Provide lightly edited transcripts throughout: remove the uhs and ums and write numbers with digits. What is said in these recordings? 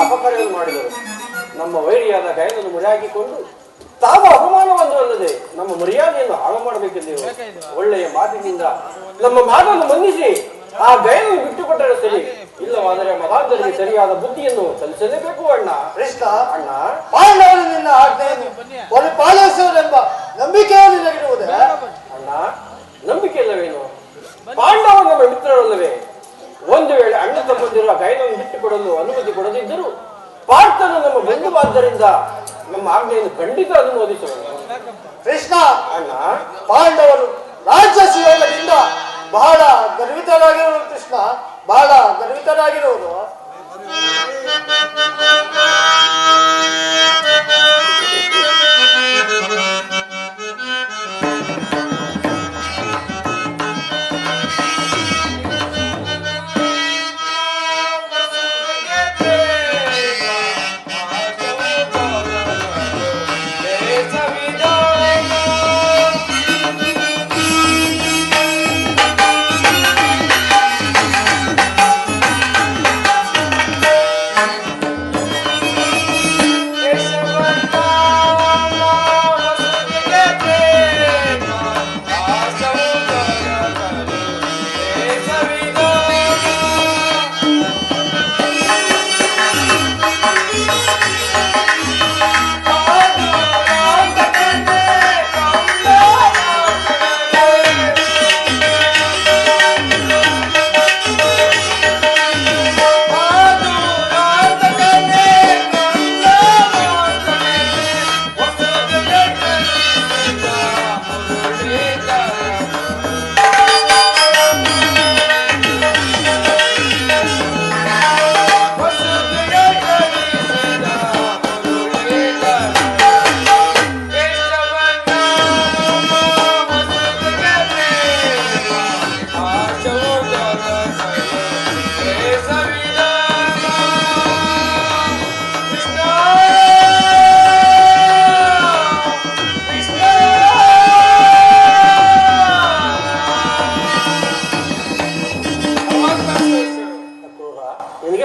ಅಪಕಾರವನ್ನು ಮಾಡಿದರು. ನಮ್ಮ ವೈರಿಯಾದ ಗಯನನ್ನು ಮುರಿಯಾಕಿಕೊಂಡು ತಾವು ಅಪಮಾನವನ್ನು ಅಲ್ಲದೆ ನಮ್ಮ ಮರ್ಯಾದೆಯನ್ನು ಹಾಳು ಮಾಡಬೇಕೆಂದೇವು. ಒಳ್ಳೆಯ ಮಾತಿನಿಂದ ನಮ್ಮ ಮಾತನ್ನು ಮನ್ನಿಸಿ ಆ ಗಯನನ್ನು ಬಿಟ್ಟುಕೊಟ್ಟರೆ ಸರಿ, ಇಲ್ಲವಾದರೆ ಮತಾಂತರಿಗೆ ಸರಿಯಾದ ಬುದ್ಧಿಯನ್ನು ಕಲಿಸಲೇಬೇಕು. ಅಣ್ಣ ಕೃಷ್ಣ, ಅಣ್ಣ ಪಾಂಡವರು ನಿನ್ನ ಆಜ್ಞೆಯನ್ನು ಪರಿಪಾಲಿಸುವುದೆಂಬ ನಂಬಿಕೆಯು ನಿನಗಿರುವುದೇ? ಅಣ್ಣ, ನಂಬಿಕೆ ಇಲ್ಲವೇನು? ಪಾಂಡವ ನಮ್ಮ ಮಿತ್ರರಲ್ಲವೇ? ಒಂದು ವೇಳೆ ಅಣ್ಣ ತಮ್ಮಂದಿರುವ ಗಯನವನ್ನು ಬಿಟ್ಟುಕೊಡಲು ಅನುಮತಿ ಕೊಡದಿದ್ದರೂ ಪಾರ್ಥನು ನಮ್ಮ ಬಂಧುವಾದ್ದರಿಂದ ನಮ್ಮ ಆಜ್ಞೆಯನ್ನು ಖಂಡಿತ ಅನುಮೋದಿಸುವುದು. ಕೃಷ್ಣ, ಅಣ್ಣ, ಪಾಂಡವರು ರಾಜ್ಯ ಸುಯೋಗದಿಂದ ಬಹಳ ಗರ್ವಿತರಾಗಿರುವರು. ಕೃಷ್ಣ, ಬಹಳ ಗರ್ವಿತರಾಗಿರುವುದು.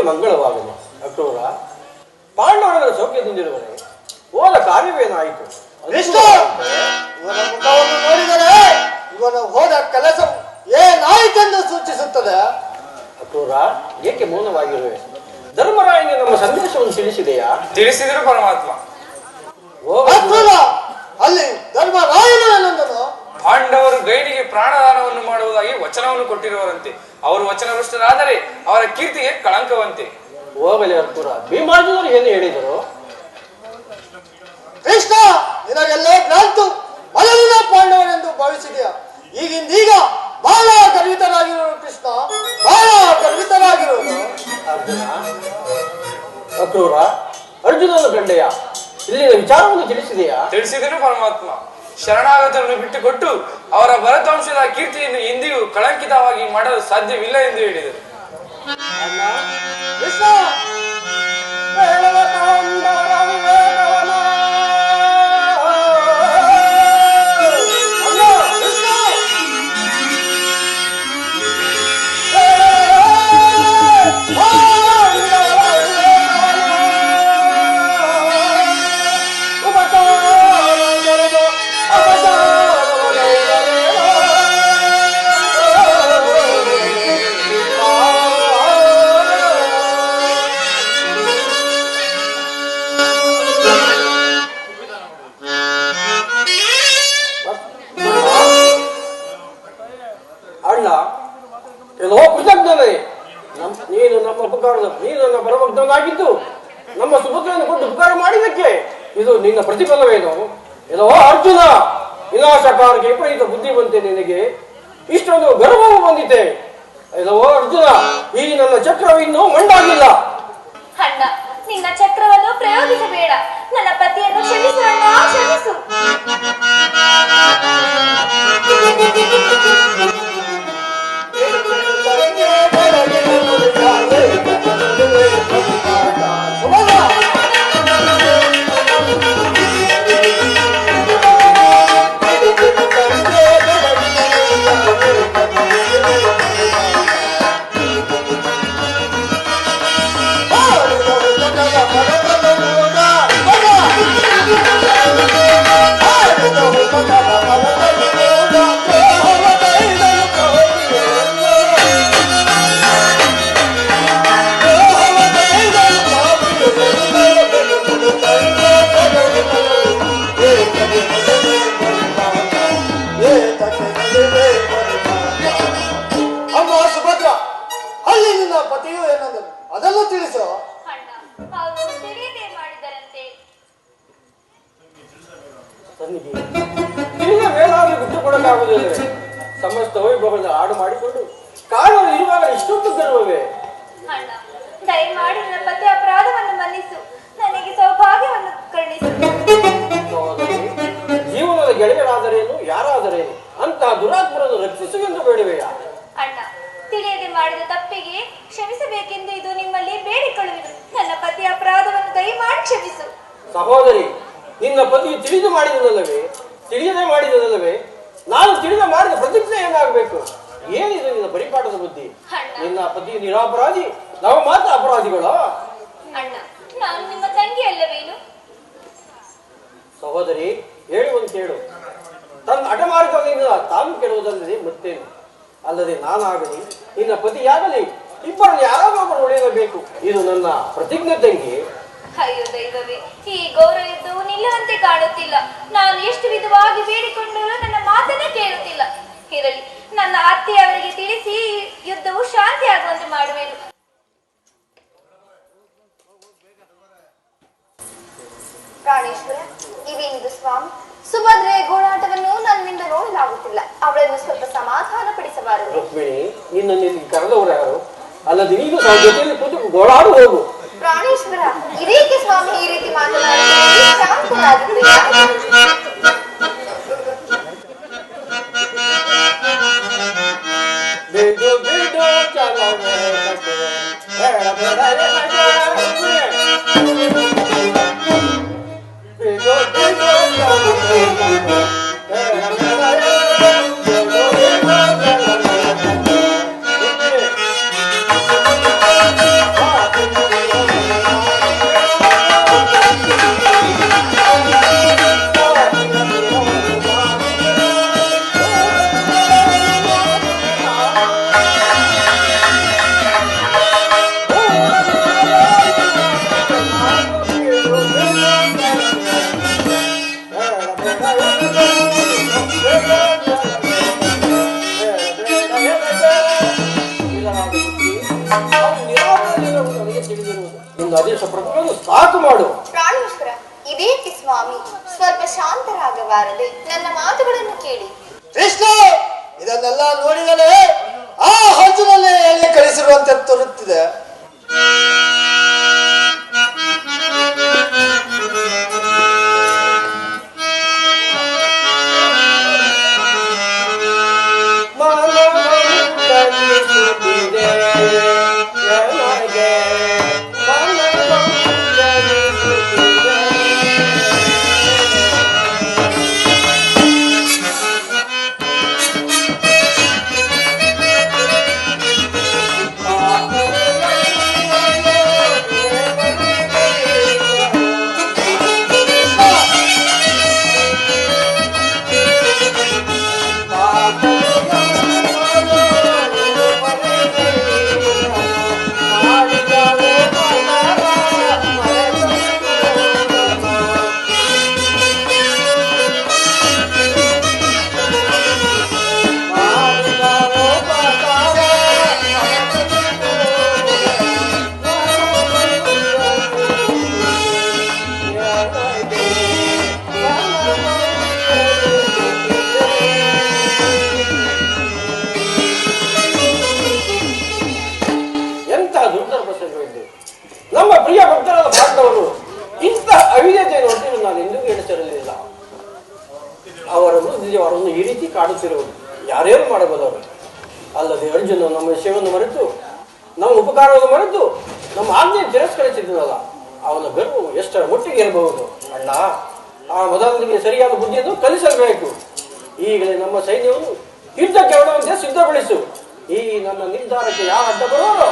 ಮಂಗಳವಾಗಲಿ. ಅಕ್ರೂರ, ಪಾಂಡವರ ಸೌಖ್ಯದಿಂದಿರುವರೆ ಹೋದ ಕಾರ್ಯವೇನಾಯಿತು? ಇವನ ಮುಖವನ್ನು ನೋಡಿದರೆ ಇವನು ಹೋದ ಕೆಲಸ ಏನಾಯಿತೆಂದು ಸೂಚಿಸುತ್ತದೆ. ಅಕ್ರೂರ, ಏಕೆ ಮೌನವಾಗಿರುವೆ? ಧರ್ಮರಾಯನಿಗೆ ನಮ್ಮ ಸಂದೇಶವನ್ನು ತಿಳಿಸಿದೆಯಾ? ತಿಳಿಸಿದರು ಪರಮಾತ್ಮ. ಅಕ್ರೂರ, ಅಲ್ಲಿ ಧರ್ಮರಾಯನು ಏನಂದನು? ಪಾಂಡವರು ಗೈಡಿಗೆ ಪ್ರಾಣದಾನವನ್ನು ಮಾಡುವುದಾಗಿ ವಚನವನ್ನು ಕೊಟ್ಟಿರುವರಂತೆ. ಅವರು ವಚನವೃಷ್ಟರಾದರೆ ಅವರ ಕೀರ್ತಿಗೆ ಕಳಂಕವಂತೆ. ಹೋಗಲಿ ಅಕ್ರೂರ, ಭೀಮಾರ್ಜುನರು ಏನು ಹೇಳಿದರು? ಕೃಷ್ಣ, ನಿನಗೆಲ್ಲೇ ಭ್ರಾಂತು. ಮೊದಲಿನ ಪಾಂಡವನೆಂದು ಭಾವಿಸಿದೆಯಾ? ಈಗಿಂದೀಗ ಬಹಳ ಗರ್ವಿತರಾಗಿರುವುದು. ಕೃಷ್ಣ, ಬಹಳ ಗರ್ವಿತರಾಗಿರುವುದು. ಅರ್ಜುನ, ಅಕ್ರೂರ, ಅರ್ಜುನನ ಗಂಡೆಯ ಇಲ್ಲಿನ ವಿಚಾರವನ್ನು ತಿಳಿಸಿದೆಯಾ? ತಿಳಿಸಿದರು ಪರಮಾತ್ಮ. ಶರಣಾಗತರನ್ನು ಬಿಟ್ಟುಕೊಟ್ಟು ಅವರ ಭರತವಂಶದ ಕೀರ್ತಿಯನ್ನು ಎಂದಿಗೂ ಕಳಂಕಿತವಾಗಿ ಮಾಡಲು ಸಾಧ್ಯವಿಲ್ಲ ಎಂದು ಹೇಳಿದರು. ಕೃಷ್ಣ, ಪುತ್ರನಾಗಿದ್ದು ನಮ್ಮ ಸುಪುತ್ರಯನ್ನು ಕೊಟ್ಟು ಉಪಕಾರ ಮಾಡಿದ್ದಕ್ಕೆ ಇದು ನಿನ್ನ ಪ್ರತಿಫಲವೇನು? ಇದೋ ಅರ್ಜುನ, ವಿನಾಶಕಾರಕ್ಕೆ ವಿಪರೀತ ಬುದ್ಧಿ ಬಂತೆ ನಿನಗೆ, ಇಷ್ಟೊಂದು ಗರ್ವವು ಬಂದಿದೆ. ಇದೋ ಅರ್ಜುನ, ಈ ನನ್ನ ಚಕ್ರವು ಇನ್ನೂ ಮಂಡಾಗಿಲ್ಲ. ಅಣ್ಣ, ನಿನ್ನ ಚಕ್ರವನ್ನು ಪ್ರಯೋಗಿಸಬೇಡ. ನನ್ನ ಪತಿಯನ್ನು ಕ್ಷಮಿಸು ಅಣ್ಣ, ಕ್ಷಮಿಸು. ಅಮ್ಮ ಸುಭದ್ರ, ಅಲ್ಲಿ ನಿನ್ನ ಪತಿಯು ಏನಂದರು ಅದನ್ನು ತಿಳಿಸು. ಅಣ್ಣ, ಅವರು ತಿಳಿಯದೆ ಮಾಡಿದರಂತೆ. ತನ್ನಿಗೆ ತಿಳಿದ ಮೇಲಾದರೂ ಬಿಟ್ಟು ಕೊಡಕ್ಕಾಗುವುದಿಲ್ಲವೇ? ಸಮಸ್ತ ವೈಭವದ ಹಾಡು ಮಾಡಿಕೊಂಡು ಕಾಣಲು ಇರುವಾಗ ಇಷ್ಟೊಂದು ಗರ್ವವೇ? ಅಣ್ಣ, ದಯಮಾಡಿ ನನ್ನ ಪತಿ ಅಪರಾಧವನ್ನು ಮನ್ನಿಸು, ನನಗೆ ಸೌಭಾಗ್ಯವನ್ನು ಕರುಣಿಸು. ಸಹೋದರಿ, ಜೀವನದ ಗೆಳೆಯರಾದರೇನು, ಯಾರಾದರೇನು ಅಂತಹ ದುರಾತ್ಮರನ್ನು ರಕ್ಷಿಸುವೆಂದು ಬೇಡವೆಯಾ? ಅಣ್ಣ, ತಿಳಿಯದೆ ಮಾಡಿದ ತಪ್ಪಿಗೆ ಕ್ಷಮಿಸಬೇಕೆಂದು ಇದು ನಿಮ್ಮಲ್ಲಿ ಬೇಡಿಕೊಳ್ಳುವೆನು. ನನ್ನ ಪತಿ ಅಪರಾಧವನ್ನು ದಯಮಾಡಿ ಕ್ಷಮಿಸು. ಸಹೋದರಿ, ನಿನ್ನ ಪತಿ ತಿಳಿದು ಮಾಡಿದನಲ್ಲವೇ, ತಿಳಿಯದೆ ಮಾಡಿದನಲ್ಲವೇ? ನಾನು ತಿಳಿದ ಮಾಡಿದ ಪ್ರತಿಜ್ಞೆ ಏನಾಗಬೇಕು? ಏನಿದು ನಿನ್ನ ಪರಿಪಾಠದ ಬುದ್ಧಿ? ನಿನ್ನ ಪತಿ ನಿರಪರಾಧಿ, ನಾವು ಮಾತ್ರ ಅಪರಾಧಿಗಳ? ಅಣ್ಣ, ನಾನು ನಿಮ್ಮ ತಂಗಿ ಅಲ್ಲವೇನು? ಸಹೋದರಿ, ಹೇಳುವಂತ ಹೇಳು. ತನ್ನ ಹಠಮಾರಿತದಿಂದ ತಾನು ಕೆಡುವುದಲ್ಲದೆ ಮತ್ತೇನು? ಅಲ್ಲದೆ ನಾನಾಗಲಿ ನಿನ್ನ ಪತಿಯಾಗಲಿ ಇಬ್ಬರಲ್ಲಿ ಯಾರಾದೊಬ್ಬರು ಉಳಿಯಬೇಕು, ಇದು ನನ್ನ ಪ್ರತಿಜ್ಞೆ ತಂಗಿ. ಅಯ್ಯೋ ದೈವವೇ, ಈ ಗೌರವ ಯುದ್ಧವು ನಿಲ್ಲುವಂತೆ ಕಾಣುತ್ತಿಲ್ಲ. ನಾನು ಎಷ್ಟು ವಿಧವಾಗಿ ಬೇಡಿಕೊಂಡರೂ ನನ್ನ ಮಾತನ್ನೇ ಕೇಳುತ್ತಿಲ್ಲ. ಇರಲಿ, ನನ್ನ ಅತ್ತೆಯವರಿಗೆ ತಿಳಿಸಿ ಯುದ್ಧವು ಶಾಂತಿ ಆಗುವಂತೆ ಮಾಡುವೆನು. ಪ್ರಾಣೇಶ್ವರ, ಇದೇನಿದು ಸ್ವಾಮಿ? ಸುಭದ್ರೆಯ ಗೋಳಾಟವನ್ನು ನನ್ನಿಂದ ನೋಡಲಾಗುತ್ತಿಲ್ಲ. ಅವಳನ್ನು ಸ್ವಲ್ಪ ಸಮಾಧಾನ ಪಡಿಸಬಾರದು? ರುಕ್ಮಿಣಿ, ನಿನ್ನನ್ನು ಇಲ್ಲಿ ಕರೆದವರು ಯಾರು? ಅಲ್ಲದೆ ನೀನು ನಾವು ಜೊತೆಯಲ್ಲಿ ಕೂತು ಗೋಳಾಡು ಹೋಗು. ಪ್ರಾಣೇಶ್ವರ, ಇದೇಕೆ ಸ್ವಾಮಿ ಈ ರೀತಿ ಮಾತನಾಡುತ್ತೀರಿ? ಶಾಂತರಾಗಿದ್ದೀರಾ? ಬಿಡು ಬಿಡು ಚಲವೇ ಕಥೆ, ಹೇಳಬೇಡಲೇ ಮಜಾ. ಬಿಡು ಬಿಡು ಚಲವೇ ಕಥೆ, ಹೇಳಬೇಡಲೇ ಆದೇಶ ಪ್ರತಿಯೊಂದು ಸಾಕು ಮಾಡು. ಪ್ರಾಣೇಶ್ವರ, ಇದೇಕೆ ಸ್ವಾಮಿ ಸ್ವಲ್ಪ ಶಾಂತರಾಗಬಾರದೆ? ನನ್ನ ಮಾತುಗಳನ್ನು ಕೇಳಿ. ಕೃಷ್ಣ, ಇದನ್ನೆಲ್ಲ ನೋಡಿದರೆ ಆ ಹಂಚಿನಲ್ಲೇ ಎಲ್ಲಿ ಕಳಿಸಿರುವಂತೆ ತೋರುತ್ತಿದೆ. ಮಂತ್ರದ ಪಾಂಡವರು ಇಂಥ ಅವಿದ್ಯತೆಯನ್ನು ಹೊಂದಿದ್ದು ನಾನು ಎಂದಿಗೂ ಎಣಿಸಿರಲಿಲ್ಲ. ಅವರನ್ನು ಈ ರೀತಿ ಕಾಡುತ್ತಿರುವುದು ಯಾರ್ಯಾರು ಮಾಡಬಲ್ಲವರು. ಅಲ್ಲದೆ ಅರ್ಜುನ ನಮ್ಮ ವಿಷಯವನ್ನು ಮರೆತು, ನಮ್ಮ ಉಪಕಾರವನ್ನು ಮರೆತು, ನಮ್ಮ ಆಜ್ಞೆ ತಿರಸ್ಕರಿಸಿದ್ದನಲ್ಲ, ಅವನ ಗರ್ವವು ಎಷ್ಟರ ಮಟ್ಟಿಗೆ ಇರಬಹುದು. ಅಣ್ಣ, ಆ ಮೊದಲಿಗೆ ಸರಿಯಾದ ಬುದ್ಧಿಯನ್ನು ಕಲಿಸಬೇಕು. ಈಗಲೇ ನಮ್ಮ ಸೈನ್ಯವನ್ನು ಯುದ್ಧಕ್ಕೆ ಹೊರಡುವಂತೆ ಸಿದ್ಧಗೊಳಿಸು. ಈ ನನ್ನ ನಿರ್ಧಾರಕ್ಕೆ ಯಾವ ಅಡ್ಡ ಬರುವರೋ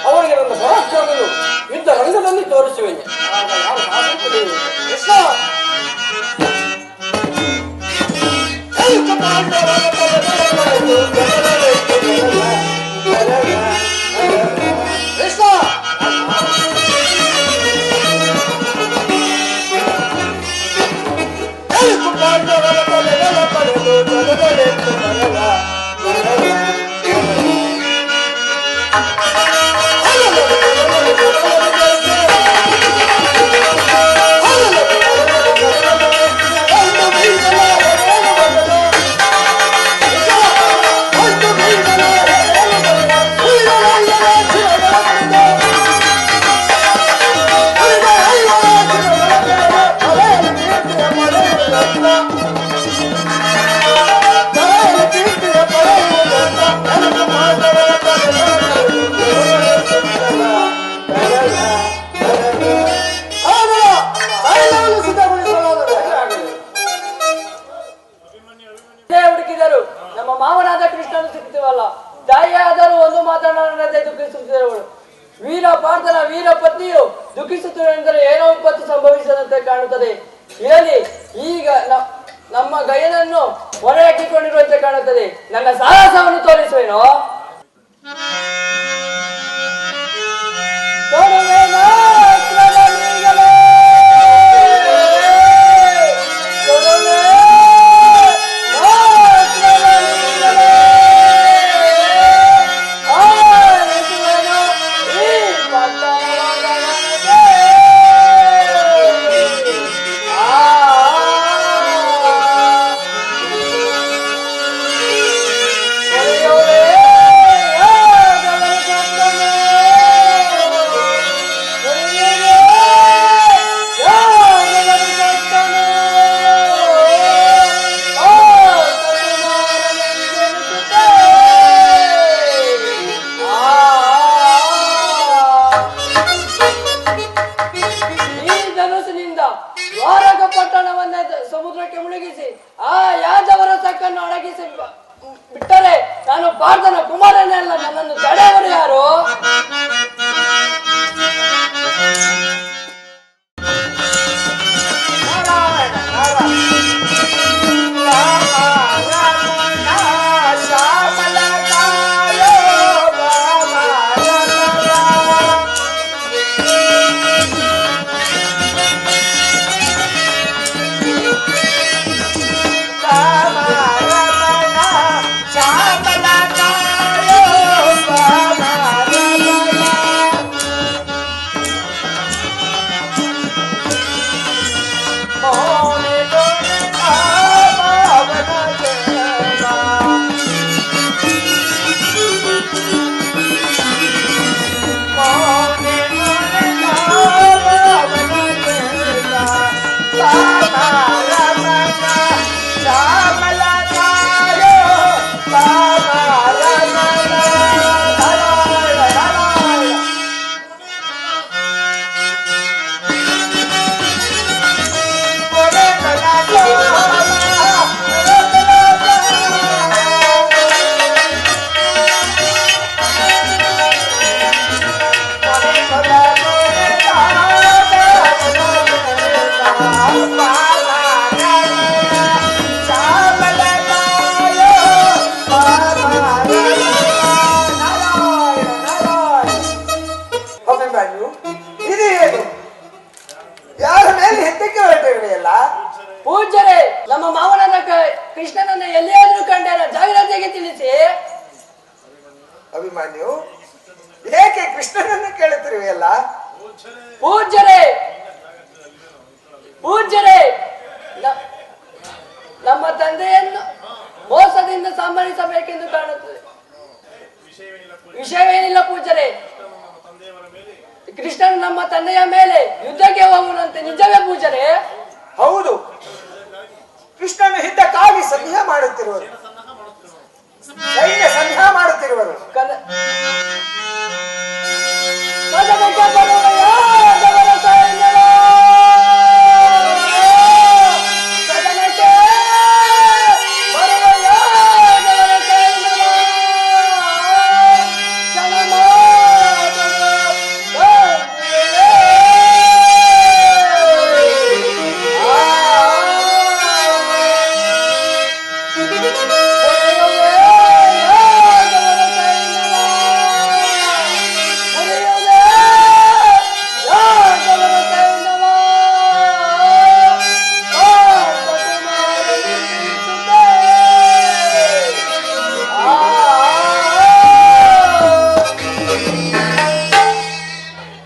ಅವರಿಗೆ ನನ್ನ ಪರಾಕ್ರಮವನ್ನು ಯುದ್ಧ ರಂಗದಲ್ಲಿ ತೋರಿಸುವೆನು. ಆಗ ಯಾವ ಸಾಧನೆ ಪಡೆಯುವುದು? ಕೃಷ್ಣ ಹುಡುಕಿದರು ನಮ್ಮ ಮಾವನಾದ ಕೃಷ್ಣನು ಸಿಗುತ್ತಿವಲ್ಲ. ತಾಯಿಯಾದರೂ ಒಂದು ಮಾತನಾಡದೆ ದುಃಖಿಸುತ್ತಿರುವಳು. ವೀರ ಪಾರ್ಥನ ವೀರ ಪತ್ನಿಯು ದುಃಖಿಸುತ್ತಿರುವೆಂದರೆ ಏನೋ ವಿಪತ್ತು ಸಂಭವಿಸದಂತೆ ಕಾಣುತ್ತದೆ. ಇರಲಿ, ಈಗ ನಮ್ಮ ಗಯನನ್ನು ಹೊರೆ ಹಾಕಿಕೊಂಡಿರುವಂತೆ ಕಾಣುತ್ತದೆ. ನನ್ನ ಸಾಹಸವನ್ನು ತೋರಿಸುವೇನೋ. ಪಟ್ಟಣವನ್ನೇ ಸಮುದ್ರಕ್ಕೆ ಮುಳುಗಿಸಿ ಆ ಯಾದವರ ಸಕ್ಕನ್ನು ಅಡಗಿಸಿ ಬಿಟ್ಟರೆ ನಾನು ಪಾರ್ಥನ ಕುಮಾರನೇ ಅಲ್ಲ. ನನ್ನನ್ನು ತಡೆಯವರು ಯಾರು? ಯಾರ ಮೇಲೆ ಹೆತ್ತಕ್ಕೆ ಹೊರಟಿರುವೆಯಲ್ಲ? ಪೂಜ್ಯರೇ, ನಮ್ಮ ಮಾವನಾದ ಕೃಷ್ಣನನ್ನು ಎಲ್ಲಿಯಾದ್ರೂ ಕಂಡೇರ ಜಾಗ್ರತೆಗೆ ತಿಳಿಸಿ. ಅಭಿಮನ್ಯು, ಏಕೆ ಕೃಷ್ಣನನ್ನು ಕೇಳುತ್ತಿರುವೆಯಲ್ಲ? ಪೂಜ್ಯರೇ, ನಮ್ಮ ತಂದೆಯನ್ನು ಮೋಸದಿಂದ ಸಂಹರಿಸಬೇಕೆಂದು ಕಾಣುತ್ತದೆ. ವಿಷಯವೇನಿಲ್ಲ ಪೂಜ್ಯರೇ. ಕೃಷ್ಣನು ನಮ್ಮ ತಂದೆಯ ಮೇಲೆ ಯುದ್ಧಕ್ಕೆ ಹೋಗುವಂತೆ ನಿಜವೇ ಪೂಜಾರೆ? ಹೌದು, ಕೃಷ್ಣನು ಯುದ್ಧಕ್ಕಾಗಿ ಸಂಧ್ಯಾ ಮಾಡುತ್ತಿರುವರು, ಸೈನ್ಯ ಸಂಧ್ಯಾ ಮಾಡುತ್ತಿರುವರು. ಕದನಕ್ಕೆ ಬರುವೆಯ ದೇವರ ಸೈನ್ಯವೇ? ಕದನಕ್ಕೆ ಬರುವೆಯ ದೇವರ ಸೈನ್ಯವೇ?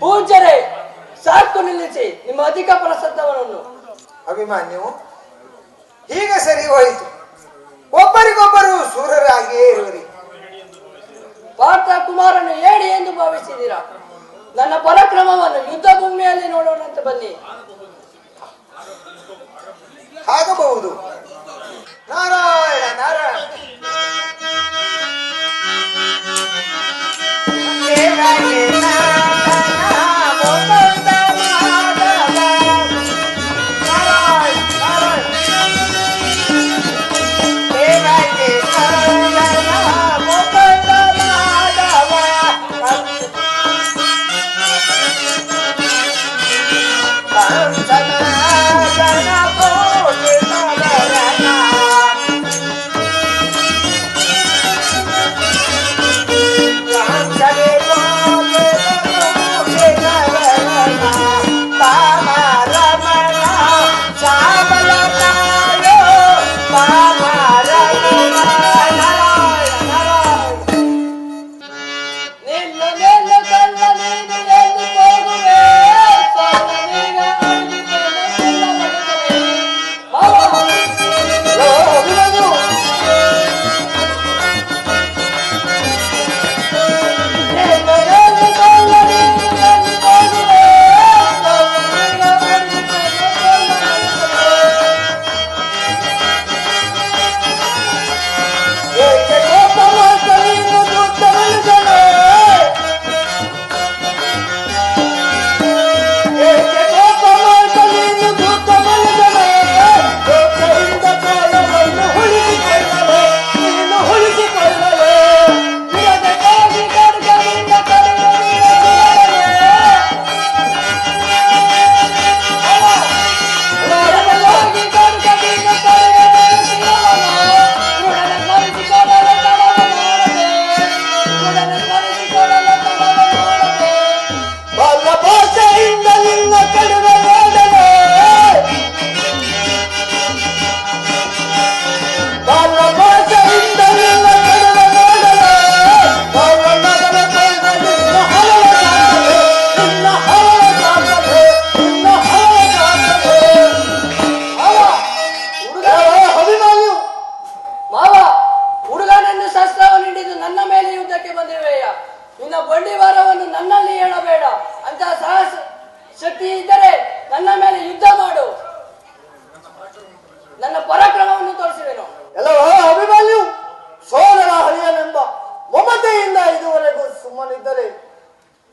ಪೂಜ್ಯರೇ, ಸಾಕು ನಿಲ್ಲಿಸಿ ನಿಮ್ಮ ಅಧಿಕ ಪ್ರಸದ್ದವನ್ನು. ಅಭಿಮಾನ್ಯು, ಹೀಗೆ ಸರಿ ಹೋಯಿತು. ಒಬ್ಬರಿಗೊಬ್ಬರು ಸೂರರಾಗಿಯೇ ಇರುವರಿ. ಪಾರ್ಥ ಕುಮಾರನು ಹೇಳಿ ಎಂದು ಭಾವಿಸಿದ್ದೀರಾ? ನನ್ನ ಪರಾಕ್ರಮವನ್ನು ಯುದ್ಧ ಭೂಮಿಯಲ್ಲಿ ನೋಡೋಣಂತೆ ಬನ್ನಿ. ಆಗಬಹುದು. ನಾರಾಯಣ ನಾರಾಯಣ.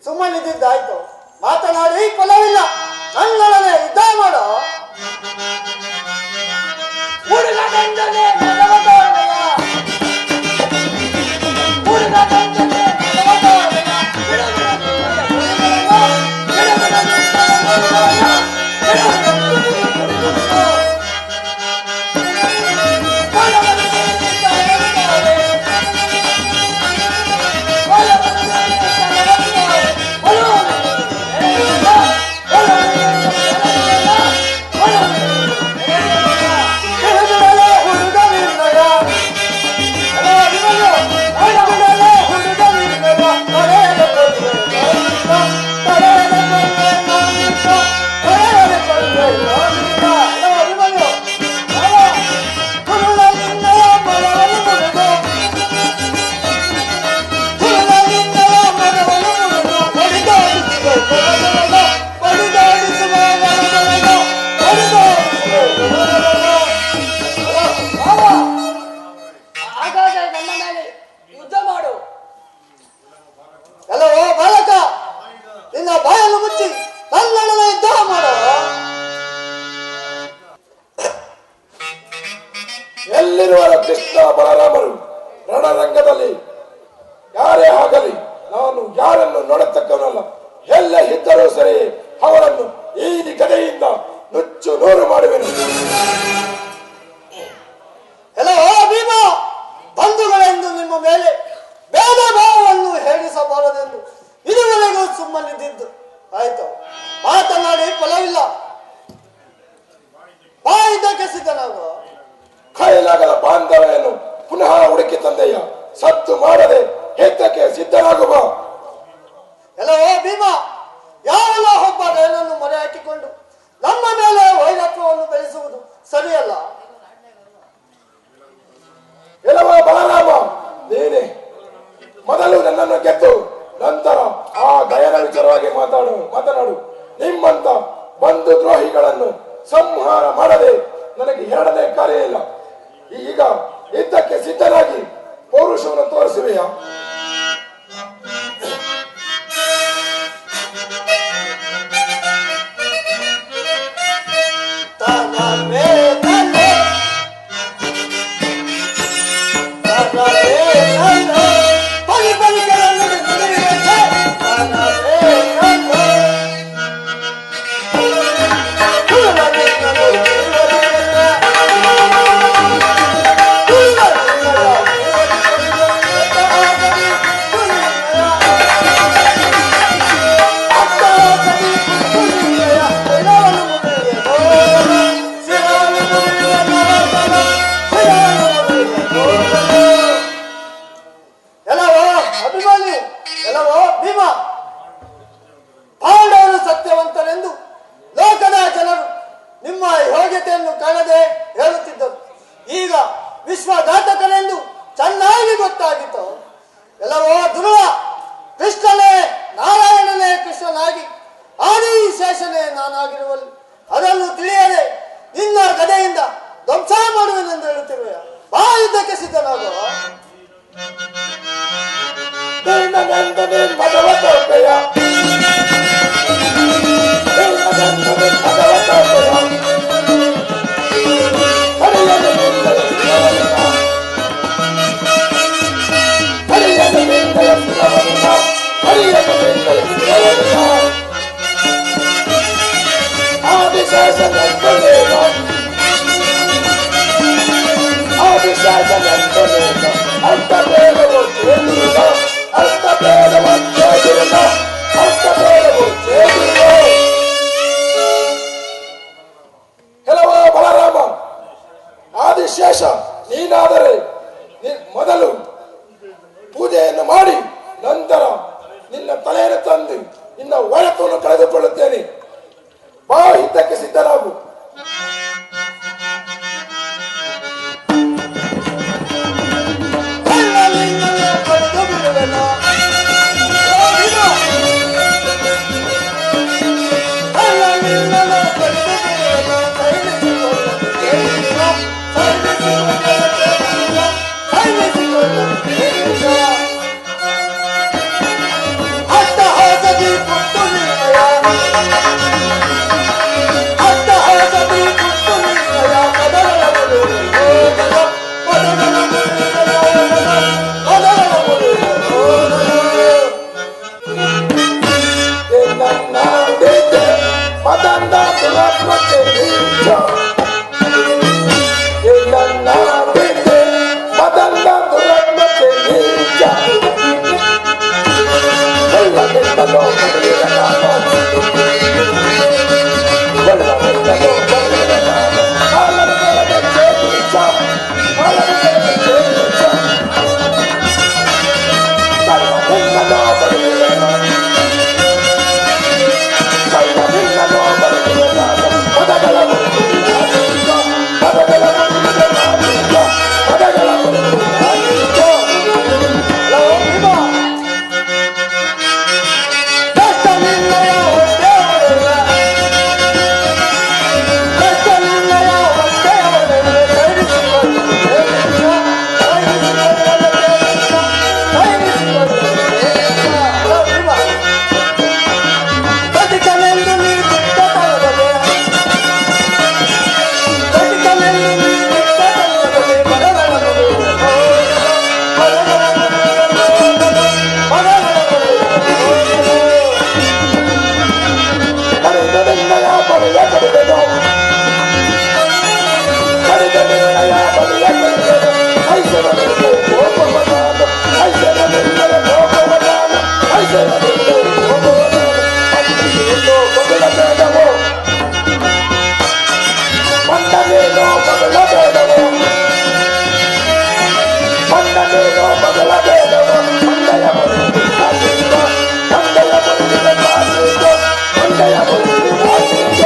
ಸುಮ್ಮನಿದ್ದಾಯ್ತು. ಮಾತನಾಡಿ ಫಲವಿಲ್ಲ. ನನ್ನೊಡನೆ ಯುದ್ಧ ಮಾಡೋ. ಇಲ್ಲಿರುವರ ಕೃಷ್ಣ ಬಲರಾಮರು ರಣರಂಗದಲ್ಲಿ ಯಾರೇ ಆಗಲಿ ನಾನು ಯಾರನ್ನು ನೋಡತಕ್ಕವನಲ್ಲ. ಎಲ್ಲ ಇದ್ದರೂ ಸರಿ ಅವರನ್ನು ಈ ಗದೆಯಿಂದ ನುಚ್ಚು ನೂರು ಮಾಡುವೆನು. ಎಲ್ಲ ಭೀಮ, ಬಂಧುಗಳೆಂದು ನಿಮ್ಮ ಮೇಲೆ ಭೇದ ಭಾವವನ್ನು ಹೇಳಿಸಬಾರದೆಂದು ಇದುವರೆಗೂ ಸುಮ್ಮನಿದ್ದಿದ್ದು ಆಯ್ತು. ಮಾತನಾಡಿ ಫಲವಿಲ್ಲ. ಬಾಯಿದ್ದಕ್ಕೆ ಸಿದ್ಧನಾಗ ಕೈಲಾಗದ ಬಾಂಧವ್ಯನ್ನು ಪುನಃ ಹುಡುಕಿ ತಂದೆಯ. ಸತ್ತು ಮಾಡದೆ ಹೆತ್ತಕ್ಕೆ ಸಿದ್ಧನಾಗುವ. ಎಲ್ಲವೋ ಭೀಮ, ಯಾವಲ್ಲ ಒಬ್ಬ ದಯನನ್ನು ಮರೆ ಹಾಕಿಕೊಂಡು ನಮ್ಮ ಮೇಲೆ ವೈರತ್ವವನ್ನು ಬೆಳೆಸುವುದು ಸರಿಯಲ್ಲ. ಎಲ್ಲವ ಬಲರಾಮ, ನೀನೆ ಮೊದಲು ನನ್ನನ್ನು ಗೆದ್ದು ನಂತರ ಆ ದಯನ ವಿಚಾರವಾಗಿ ಮಾತನಾಡು. ನಿಮ್ಮಂತ ಬಂಧು ದ್ರೋಹಿಗಳನ್ನು ಸಂಹಾರ ಮಾಡದೆ ನನಗೆ ಎರಡನೇ ಕಾರ್ಯ ಇಲ್ಲ. ಈಗ ಯುದ್ಧಕ್ಕೆ ಸಿದ್ಧನಾಗಿ ಪೌರುಷವನ್ನು ತೋರಿಸುವೆಯಾ? ಪಾಂಡವರು ಸತ್ಯವಂತರೆಂದು ಲೋಕದ ಜನರು ನಿಮ್ಮ ಯೋಗ್ಯತೆಯನ್ನು ಕಾಣದೆ ಹೇಳುತ್ತಿದ್ದರು. ಈಗ ವಿಶ್ವಘಾತಕನೆಂದು ಚೆನ್ನಾಗಿ ಗೊತ್ತಾಗಿತ್ತು. ಎಲ್ಲವೋ ಧ್ರುವ, ಕೃಷ್ಣನೇ ನಾರಾಯಣನೇ ಕೃಷ್ಣನಾಗಿ ಆದಿಶೇಷನೇ ನಾನಾಗಿರುವಲ್ಲಿ ಅದನ್ನು ತಿಳಿಯದೆ ನಿನ್ನ ಗದೆಯಿಂದ ಧ್ವಂಸ ಮಾಡುವೆನೆಂದು ಹೇಳುತ್ತಿರುವೆ. ಬಾ ಯುದ್ಧಕ್ಕೆ ಸಿದ್ಧನಾಗುವ. ಕೆಲವ ಬಲರಾಮ, ಆದಿಶೇಷ ನೀನಾದರೆ ಮೊದಲು ಪೂಜೆಯನ್ನು ಮಾಡಿ ನಂತರ ನಿನ್ನ ತಲೆಯನ್ನು ತಂದು ನಿನ್ನ ಒಳತವನ್ನು ಕಳೆದುಕೊಳ್ಳುತ್ತೇನೆ. ಬಾ ಯುದ್ಧಕ್ಕೆ ಸಿದ್ಧರಾಗು. ಬಲಿಯ ಕೊಡುವೆನು ಕಡಿದ ನಿರ್ಣಯ ಬಲಿಯ ಕೊಡುವೆನು ಐಶ್ವರ್ಯದಲ್ಲಿ ಹೋಗುವನಾನು ಐಶ್ವರ್ಯದಲ್ಲಿ ಹೋಗುವನಾನು ಐಶ್ವರ್ಯದಲ್ಲಿ ಹೋಗುವನಾನು ಮಣ್ಣನೇನೋ ಬದಲಬೇಡವೋ ಮಣ್ಣನೇನೋ ಬದಲಬೇಡವೋ ಮಣ್ಣನೇನೋ ಬದಲಬೇಡವೋ ಮಂಡೆಯ ಬರುವುದು ಕಾಸಿಂದ ಮಂಡೆಯ ಬರುವುದು ಕಾಸಿಂದ ಮಂಡೆಯ ಬರುವುದು ಕಾಸಿಂದ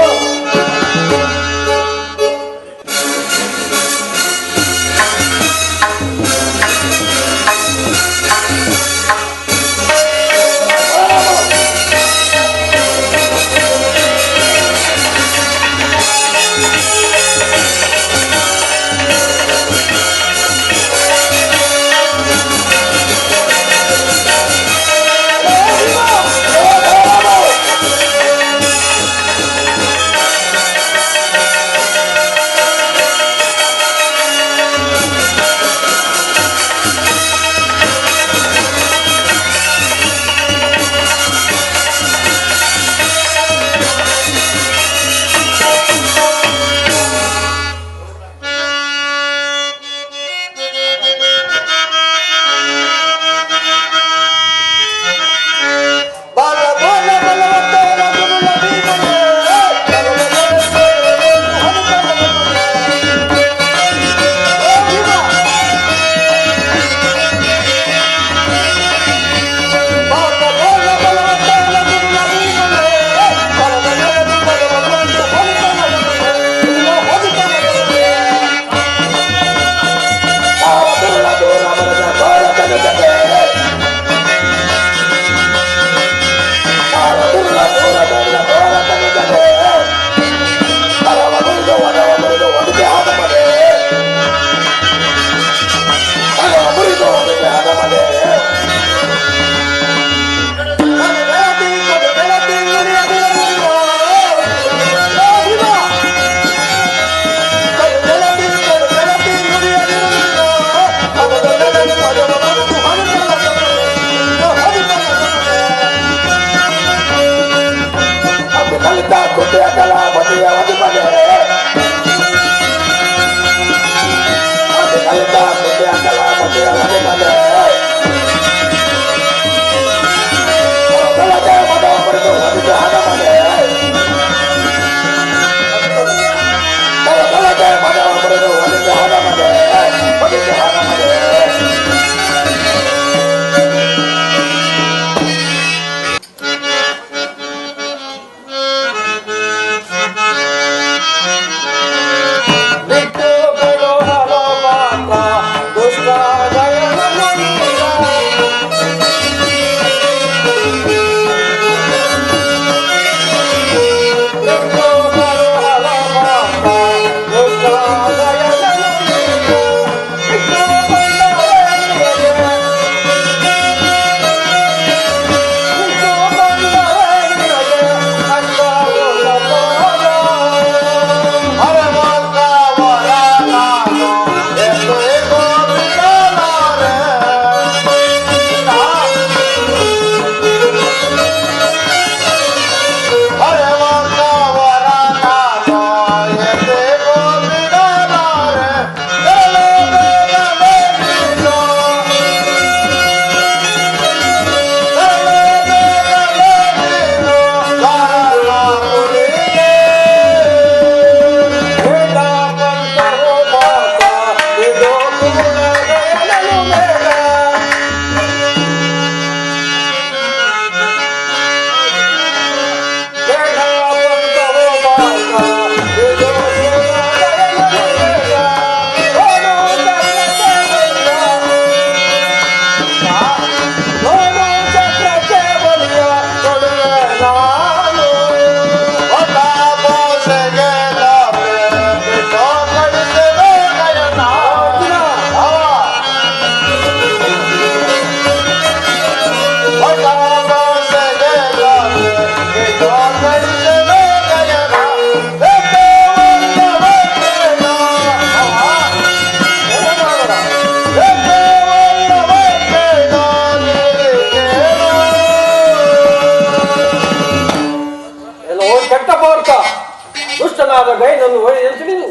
ಮಗನಾದ ಗೈನನ್ನು ವೈರಿಯನ್ನು ತಿಳಿದು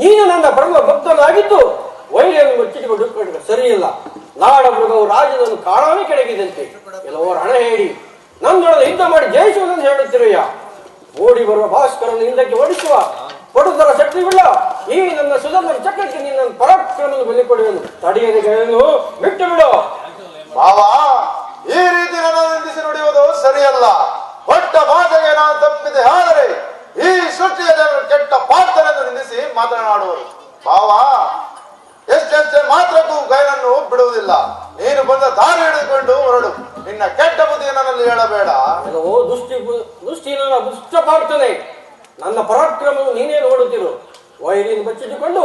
ನೀನು ನನ್ನ ಪರಮ ಭಕ್ತನಾಗಿದ್ದು ವೈರಿಯನ್ನು ಮುಚ್ಚಿಟ್ಟುಕೊಂಡು ಸರಿಯಿಲ್ಲ. ನಾಡ ಮೃಗವು ರಾಜನನ್ನು ಕಾಣಾನೆ ಕೆಳಗಿದಂತೆ ಕೆಲವರು ಹಣ ಹೇಳಿ ನನ್ನೊಡನೆ ಯುದ್ಧ ಮಾಡಿ ಜಯಿಸುವುದನ್ನು ಹೇಳುತ್ತಿರುವೆಯ. ಓಡಿ ಬರುವ ಭಾಸ್ಕರನ್ನು ಹಿಂದಕ್ಕೆ ಓಡಿಸುವ ಪಡುದರ ಶಕ್ತಿವಿಲ್ಲ. ಈ ನನ್ನ ಸುಧರ್ಮ ಚಕ್ರಕ್ಕೆ ನಿನ್ನ ಪರಾಕ್ರಮವನ್ನು ಬಲಿ ಕೊಡುವೆನು. ತಡೆಯದೆ ಗೈನನ್ನು ಬಿಟ್ಟು ಬಿಡು. ಭಾವ, ಈ ರೀತಿ ನನ್ನ ನಿಂದಿಸಿ ನುಡಿಯುವುದು ಸರಿಯಲ್ಲ. ಕೊಟ್ಟ ಮಾತಿಗೆ ನಾನು ತಪ್ಪಿದೆ ಆದರೆ ಈ ಸೃಷ್ಟಿಯ ಜನರು ಕೆಟ್ಟ ಪಾತ್ರವನ್ನು ನಿಂದಿಸಿ ಮಾತನಾಡುವರು. ಭಾವ, ಎಷ್ಟೆಷ್ಟೇ ಮಾತ್ರಕ್ಕೂ ಗೈನನ್ನು ಬಿಡುವುದಿಲ್ಲ. ನೀನು ಬಂದ ದಾರಿ ಹಿಡಿದುಕೊಂಡು ಹೊರಡು. ನಿನ್ನ ಕೆಟ್ಟ ಬುದ್ಧಿಗೆ ನನ್ನಲ್ಲಿ ಹೇಳಬೇಡ. ಕೆಲವು ದುಷ್ಟಿ ನನ್ನ ದುಷ್ಟ ಪಾರ್ಥನೆ. ನನ್ನ ಪರಾಕ್ರಮವು ನೀನೇ ನೋಡುತ್ತಿರು. ವೈರಿಯನ್ನು ಬಚ್ಚಿಟ್ಟುಕೊಂಡು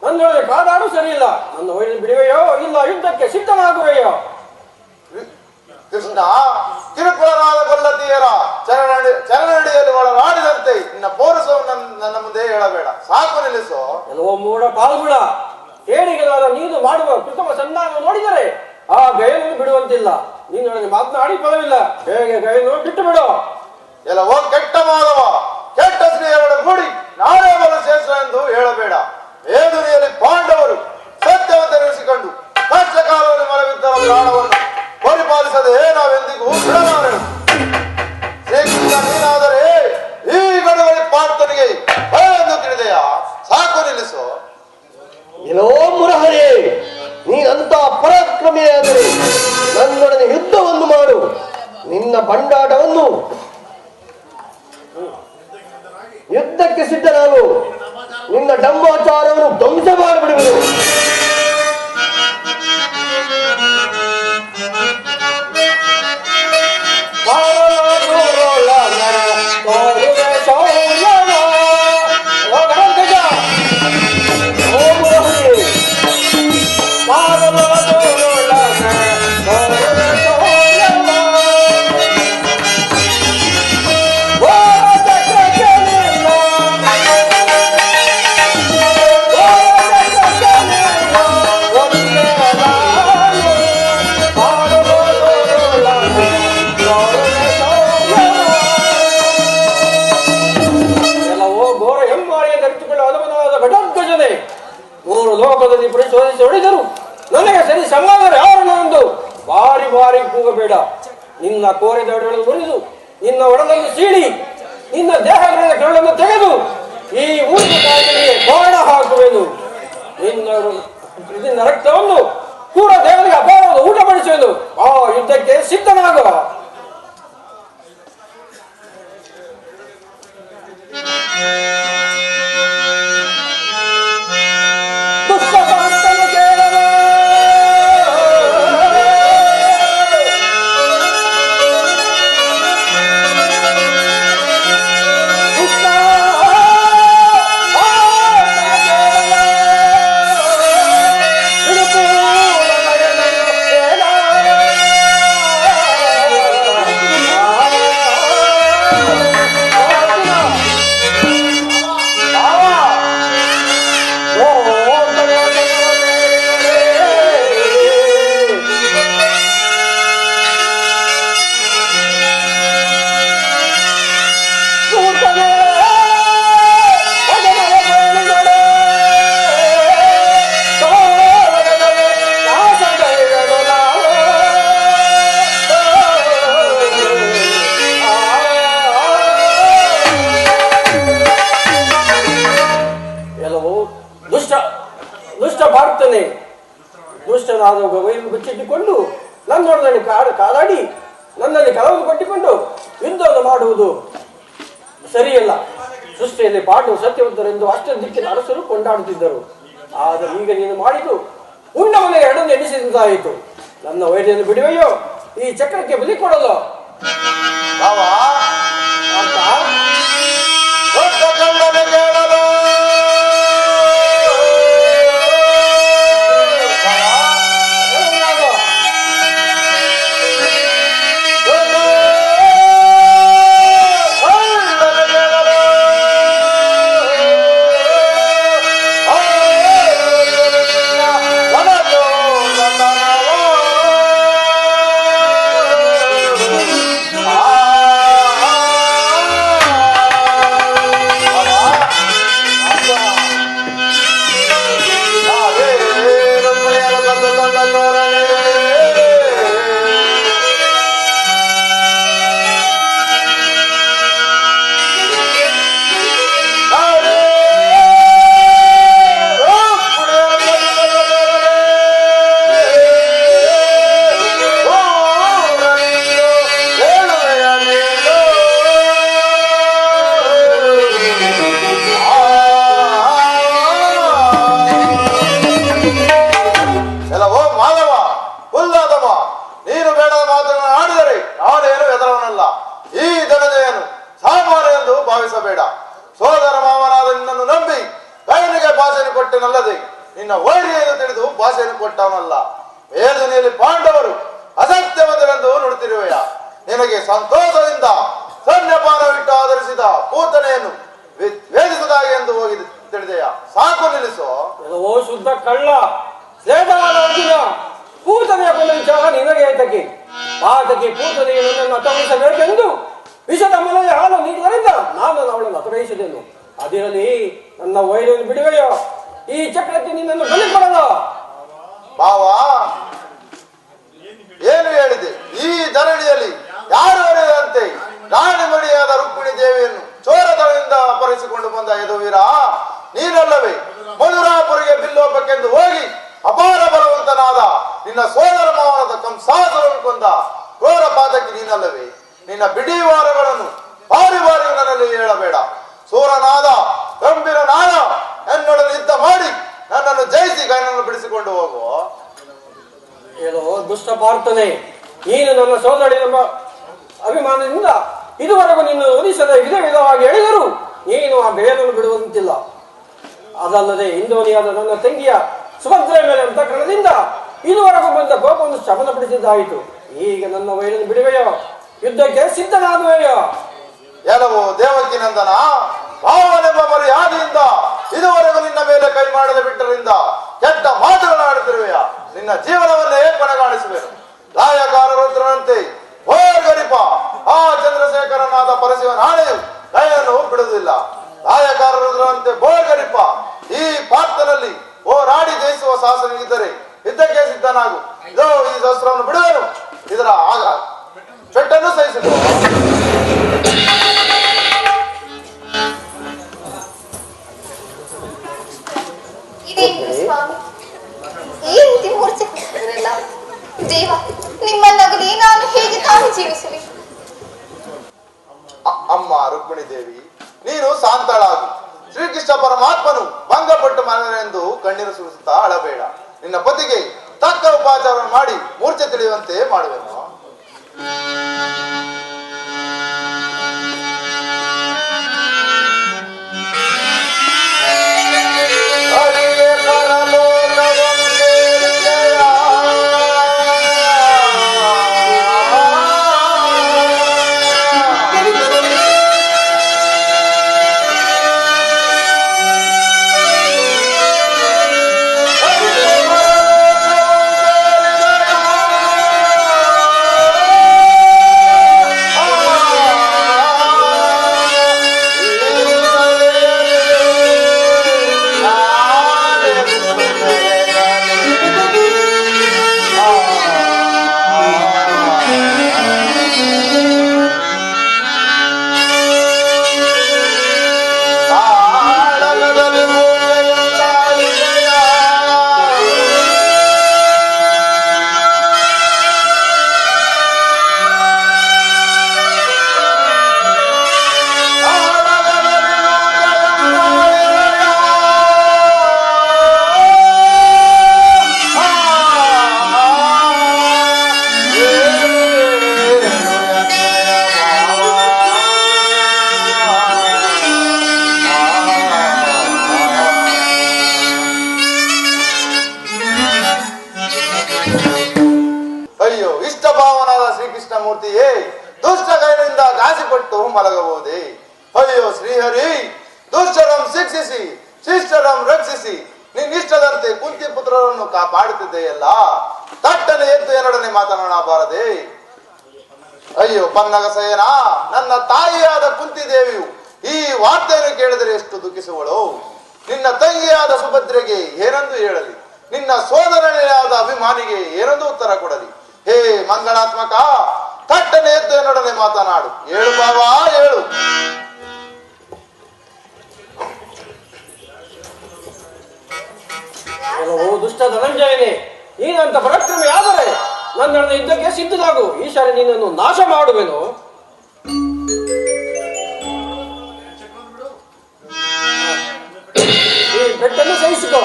ನನ್ನೊಳಗೆ ಕಾದಾಡು ಸರಿಯಿಲ್ಲ. ನನ್ನ ವೈರಿಯನ್ನು ಬಿಡುವೆಯೋ ಇಲ್ಲ ಯುದ್ಧಕ್ಕೆ ಸಿದ್ಧನಾಗುವೆಯೋ? ಕೃಷ್ಣ, ಕಿರುಕುಳರಾದ ಗೊಲ್ಲತಿಯರ ಚರಣಡಿಯಲ್ಲಿ ಒಳಗಾಡಿದಂತೆ ನಿನ್ನ ಪೌರಸವನ್ನು ನನ್ನ ಮುಂದೆ ಹೇಳಬೇಡ. ಸಾಕು, ನಿಲ್ಲಿಸು. ಕೆಲವು ಮೂಢ ಪಾಲ್ಗುಣ ಕೇಳಿಗಲಾದ ನೀನು ಮಾಡುವ ಕೃತಮ ಸಂಧಾನ ನೋಡಿದರೆ ಆ ಗೈನನ್ನು ಬಿಡುವಂತಿಲ್ಲ. ನೀನೊಳಗೆ ಮಾತನಾಡಿ ಫಲವಿಲ್ಲ. ಹೇಗೆ ಗೈನನ್ನು ಬಿಟ್ಟು ಬಿಡು. ಎಲ್ಲವೋ ಕೆಟ್ಟ ಮಾಧವ, ಕೆಟ್ಟ ಸ್ತ್ರೀಯರನ್ನು ಕೂಡಿ ನಾಳೆ ಬಲು ಶ್ರೇಷ್ಠ ಎಂದು ಹೇಳಬೇಡ. ವೇದನೆಯಲ್ಲಿ ಪಾಂಡವರು ಸತ್ಯವಂತರಿಸಿಕೊಂಡು ಕಷ್ಟ ಕಾಲದಲ್ಲಿ ಮಲಗಿದ್ದರ ಪ್ರಾಣವನ್ನು ಪರಿಪಾಲಿಸದೆ ನಾವೆಂದಿಗೂ ಬಿಡಲಾರೆವು. ಶ್ರೀಕೃಷ್ಣ, ನೀನಾದರೆ ಈ ಗಡುವಳಿ ಪಾರ್ಥನಿಗೆ ಭಯವನ್ನು ತಿಳಿದೆಯಾ? ಸಾಕು, ನಿಲ್ಲಿಸು. ಎಲ್ಲೋ ಮುರಹರೇ, ನೀನಂತ ಪರಾಕ್ರಮಿಯಾದರೆ ನನ್ನೊಡನೆ ಯುದ್ಧವನ್ನು ಮಾಡು. ನಿನ್ನ ಬಂಡಾಟವನ್ನು ಯುದ್ಧಕ್ಕೆ ಸಿದ್ಧನಾಗು. ನಿನ್ನ ಡಂಬಾಚಾರವನ್ನು ಧ್ವಂಸ ಮಾಡಿಬಿಡುವುದು. ಮೂರು ಲೋಕದಲ್ಲಿ ಪರಿಶೋಧಿಸಿ ಹೊಡೆದರು ನನಗೆ ಸರಿ ಸಮಾಧಾನ ಯಾರನ್ನು ಎಂದು ಬಾರಿ ಬಾರಿ ಕೂಗಬೇಡ. ನಿನ್ನ ಕೋರಿದ ಒಡಗಳನ್ನು ಮುರಿದು ನಿನ್ನ ಒಡಲನ್ನು ಸೀಳಿ ನಿನ್ನ ದೇಹಗಳಿಂದ ಕರಳನ್ನು ತೆಗೆದು ಈ ಊರಿನ ಕಾಯಿಲೆಗೆ ಬಾಣ ಹಾಕುವೆನು. ನಿನ್ನ ರಕ್ತವನ್ನು ಕೂಡ ದೇವರಿಗೆ ಅಪಾರವಾದ ಊಟ ಪಡಿಸುವೆನು. ಆ ಯುದ್ಧಕ್ಕೆ ಸಿದ್ಧನಾಗ. ದುಷ್ಟನಾದ ವೈರು ಬಚ್ಚಿಟ್ಟುಕೊಂಡು ನನ್ನೊಡನೆ ಕಾದಾಡಿ ನನ್ನಲ್ಲಿ ಕಳವು ಕಟ್ಟಿಕೊಂಡು ಯುದ್ಧವನ್ನು ಮಾಡುವುದು ಸರಿಯಲ್ಲ. ಸೃಷ್ಟಿಯಲ್ಲಿ ಪಾಂಡವ ಸತ್ಯವಂತರೆಂದು ಅಷ್ಟ ದಿಕ್ಕಿನ ಅರಸರು ಕೊಂಡಾಡುತ್ತಿದ್ದರು. ಆದರೆ ಈಗ ನೀನು ಮಾಡಿದ್ದು ಉಂಡ ಮನೆಗೆ ಎರಡನ್ನು ಎಣಿಸಿದಂತಾಯಿತು. ನನ್ನ ವೈರ್ಯನ್ನು ಬಿಡುವೆಯೋ ಈ ಚಕ್ರಕ್ಕೆ ಬಲಿ ಕೊಡಲು? ಆ ಕೊಟ್ಟನಲ್ಲದೆ ನಿನ್ನ ವೈರಿಯನ್ನು ತಿಳಿದು ಭಾಷೆಯನ್ನು ಕೊಟ್ಟವನಲ್ಲ. ವೇದನೆಯಲ್ಲಿ ಪಾಂಡವರು ಅಸತ್ಯವಂತರೆಂದು ನುಡುತ್ತಿರುವೆಯ. ನಿನಗೆ ಸಂತೋಷದಿಂದ ಸನ್ಯಪಾನವಿಟ್ಟು ಆಧರಿಸಿದ ಪೂತನೆಯನ್ನು ವೇದಿಸದಾಗೆ ಎಂದು ಹೋಗಿ ತಿಳಿದೆಯ. ಸಾಕು ನಿಲ್ಲಿಸೋ. ಓ ಶುದ್ಧ ಕಳ್ಳ, ಶ್ರೇಷ್ಠವಾದ ಅರ್ಜುನ, ಪೂತನೆಯ ಕೊಂದ ವಿಚಾರ ನಿನಗೆ ಏತಕ್ಕೆ? ಆತಕ್ಕೆ ಪೂತನೆಗೆ ನನ್ನನ್ನು ಅತವಹಿಸಬೇಕೆಂದು ವಿಷದ ಮನೆಯ ಹಾಲು ನೀಡಿದರಿಂದ ನಾನು ಅವಳನ್ನು ಅತವಹಿಸಿದೆನು. ಅದಿರಲಿ, ನನ್ನ ವೈರನ್ನು ಬಿಡುವೆಯೋ? ಈ ಚಕ್ರಕ್ಕೆ ನಿನ್ನನ್ನು ಬಲಿಕೊಡಲ್ಲ. ಭಾವ, ಏನು ಹೇಳಿದೆ? ಈ ಧರಣಿಯಲ್ಲಿ ಯಾರು ಅರಿಯದಂತೆ ರಾಣಿ ಮಣಿಯಾದ ರುಕ್ಮಿಣಿ ದೇವಿಯನ್ನು ಚೋರತನದಿಂದ ಅಪಹರಿಸಿಕೊಂಡು ಬಂದ ಯದುವೀರ ನೀನಲ್ಲವೇ? ಮಧುರಾಪುರಿಗೆ ಬಿಲ್ಲೋಪಕ್ಕೆಂದು ಹೋಗಿ ಅಪಾರ ಬಲವಂತನಾದ ನಿನ್ನ ಸೋದರ ಮಾವನದ ಕಂಸಾಸುರನ್ನು ಕೊಂದ ಕ್ರೂರ ಪಾದಕ್ಕೆ ನೀನಲ್ಲವೇ? ನಿನ್ನ ಬಿಡಿವಾರಗಳನ್ನು ಬಾರಿ ಬಾರಿ ನನ್ನಲ್ಲಿ ಹೇಳಬೇಡ. ಸೂರನಾದ ಗಂಭೀರನಾದ ನನ್ನೊಡನೆ ಯುದ್ಧ ಮಾಡಿ ನನ್ನನ್ನು ಜಯಿಸಿ ಕೈನನ್ನು ಬಿಡಿಸಿಕೊಂಡು ಹೋಗು. ಏನೋ ದುಷ್ಟ ಪಾರ್ಥನೆ, ನೀನು ನನ್ನ ಸೋದರಿ ಎಂಬ ಅಭಿಮಾನದಿಂದ ಇದುವರೆಗೂ ನಿನ್ನ ಒಲಿಸದ ವಿಧ ವಿಧವಾಗಿ ಹೇಳಿದರು ನೀನು ಆ ಬೇರನ್ನು ಬಿಡುವಂತಿಲ್ಲ. ಅದಲ್ಲದೆ ಇಂದೋನಿಯಾದ ನನ್ನ ತಂಗಿಯ ಸುಭದ್ರೆಯ ಮೇಲೆ ಅಂತಃಕರಣದಿಂದ ಇದುವರೆಗೂ ಬಂದ ಕೋಪವನ್ನು ಶಮನಪಡಿಸಿದ್ದಾಯಿತು. ಈಗ ನನ್ನ ವೈರನ್ನು ಬಿಡುವೆಯೋ? ಯುದ್ಧಕ್ಕೆ ಸಿದ್ಧನಾಗುವೆಯೋ? ಎಲ್ಲವೋ ದೇವಕಿ ನಂದನ, ಭಾವನೆಂಬ ಮರ್ಯಾದೆಯಿಂದ ಇದುವರೆಗೂ ನಿನ್ನ ಮೇಲೆ ಕೈ ಮಾಡದೆ ಬಿಟ್ಟರಿಂದ ಕೆಟ್ಟ ಮಾತುಗಳಾಡುತ್ತಿರುವೆಯ. ನಿನ್ನ ಜೀವನವನ್ನೇ ಕೊನೆಗಾಣಿಸುವೆನು. ಗಾಯಕಾರ ರುದ್ರನಂತೆ ಭೋರ್ಗರಿಪ ಆ ಚಂದ್ರಶೇಖರನಾದ ಪರಶಿವನ ಆಣೆಯು ಕೈಯನ್ನು ಬಿಡುವುದಿಲ್ಲ. ಗಾಯಕಾರ ರುದ್ರನಂತೆ ಭೋರ್ಗರಿಪ ಈ ಪಾತ್ರದಲ್ಲಿ ಹೋರಾಡಿ ಜಯಿಸುವ ಶಾಸನ ಇದ್ದರೆ ಯುದ್ಧಕ್ಕೆ ಸಿದ್ಧನಾಗು. ಇದೋ ಈ ಶಸ್ತ್ರವನ್ನು ಬಿಡುವೆನು. ಇದರ ಆಗ ಪೆಟ್ಟನ್ನು ಸಹಿಸಿಕೊ. ಇದೇನು ಸ್ವಾಮಿ, ಈ ರೀತಿ ಮೂರ್ಛೆ ಕೊಟ್ಟಿರಲ್ಲ? ದೇವ, ನಿಮ್ಮನ್ನಾಗಲಿ ನಾನು ಹೇಗೆ ತಾನು ಜೀವಿಸಲಿ? ಅಮ್ಮ ರುಕ್ಮಿಣಿ ದೇವಿ, ನೀನು ಶಾಂತಳಾಗು. ಶ್ರೀಕೃಷ್ಣ ಪರಮಾತ್ಮನು ಭಂಗಪಟ್ಟು ಮನೆಯೆಂದು ಕಣ್ಣೀರು ಸುರಿಸುತ್ತಾ ಅಳಬೇಡ. ನಿನ್ನ ಪತಿಗೆ ತಕ್ಕ ಉಪಚಾರ ಮಾಡಿ ಮೂರ್ಛೆ ತಿಳಿಯುವಂತೆ ಮಾಡುವೆನು. ಮೂರ್ತಿಯೇ, ದುಷ್ಟ ಕೈನಿಂದ ಘಾಸಿಪಟ್ಟು ಮಲಗಬಹುದೇ? ಅಯ್ಯೋ ಶ್ರೀಹರಿ, ದುಷ್ಟರಂ ಶಿಕ್ಷಿಸಿ ಶಿಷ್ಟರಂ ರಕ್ಷಿಸಿ ನಿನ್ನಿಷ್ಟದಂತೆ ಕುಂತಿ ಪುತ್ರರನ್ನು ಕಾಪಾಡುತ್ತಿದ್ದೆಯಲ್ಲ, ತಟ್ಟನೆ ಎದ್ದು ಎರಡನೇ ಮಾತನಾಡಬಾರದೆ? ಅಯ್ಯೋ ಪನ್ನಗಸೇನ, ನನ್ನ ತಾಯಿಯಾದ ಕುಂತಿ ದೇವಿಯು ಈ ವಾರ್ತೆಯನ್ನು ಕೇಳಿದರೆ ಎಷ್ಟು ದುಃಖಿಸುವಳು. ನಿನ್ನ ತಂಗಿಯಾದ ಸುಭದ್ರೆಗೆ ಏನೆಂದು ಹೇಳಲಿ, ನಿನ್ನ ಸೋದರನೆಯಾದ ಅಭಿಮಾನಿಗೆ ಏನೆಂದು ಉತ್ತರ ಕೊಡಲಿ? ಹೇ ಮಂಗಳಾತ್ಮಕ, ತಟ್ಟನೆ ಎದ್ದು ಎನ್ನೊಡನೆ ಮಾತನಾಡು. ಹೇಳು ಬಾವಾ, ಹೇಳು. ದುಷ್ಟ ಧನಂಜಯನೇ, ನೀನಂತ ಪರಾಕ್ರಮಿ ಆದರೆ ನನ್ನೊಡನೆ ಯುದ್ಧಕ್ಕೆ ಸಿದ್ಧನಾಗು. ಈ ಸಾರಿ ನಿನ್ನನ್ನು ನಾಶ ಮಾಡುವೆನು. ಈ ಬೆಟ್ಟನ್ನು ಸಹಿಸಿಕೋ.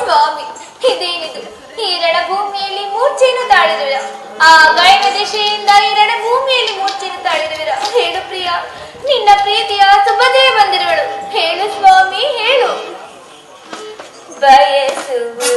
ಸ್ವಾಮಿ, ಇದೇನಿದು? ಈ ರಣಭೂಮಿಯಲ್ಲಿ ಮೂರ್ಛೆಯನ್ನು ತಾಳಿದ ಆ ಗಾಯನ ದಿಶೆಯಿಂದ ಈ ರಣಭೂಮಿಯಲ್ಲಿ ಮೂರ್ಛೆಯನ್ನು ತಾಳಿರುವಿರ. ಹೇಳು ಪ್ರಿಯ, ನಿನ್ನ ಪ್ರೀತಿಯ ಸುಭದ್ರೆಯ ಬಂದಿರುವಳು. ಹೇಳು ಸ್ವಾಮಿ, ಹೇಳು. ಬಯಸುವುದು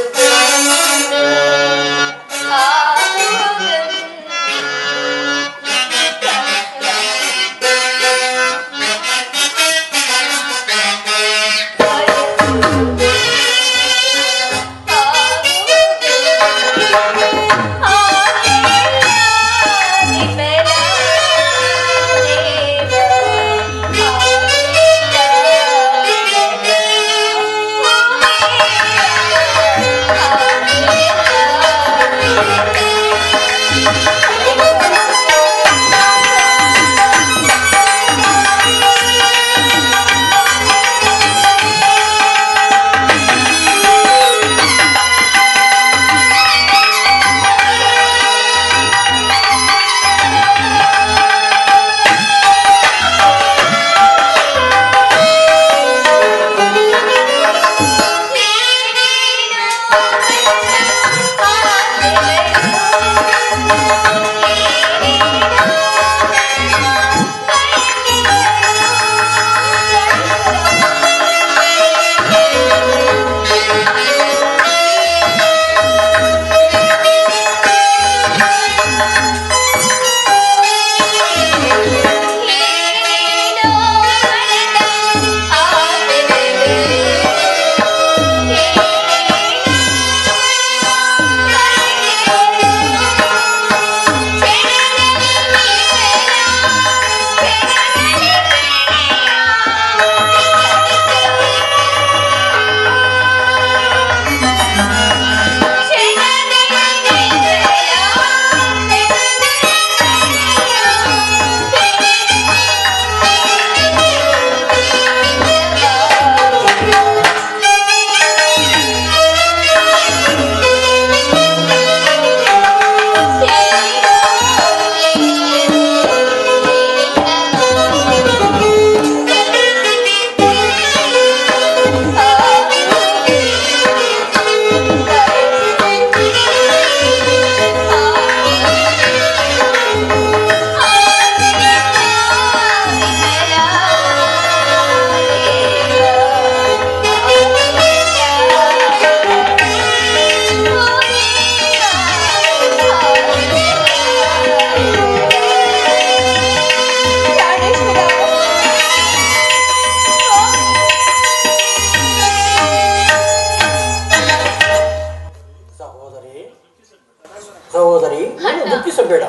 ಸಹೋದರಿ, ನೀನು ದುಃಖಿಸಬೇಡ.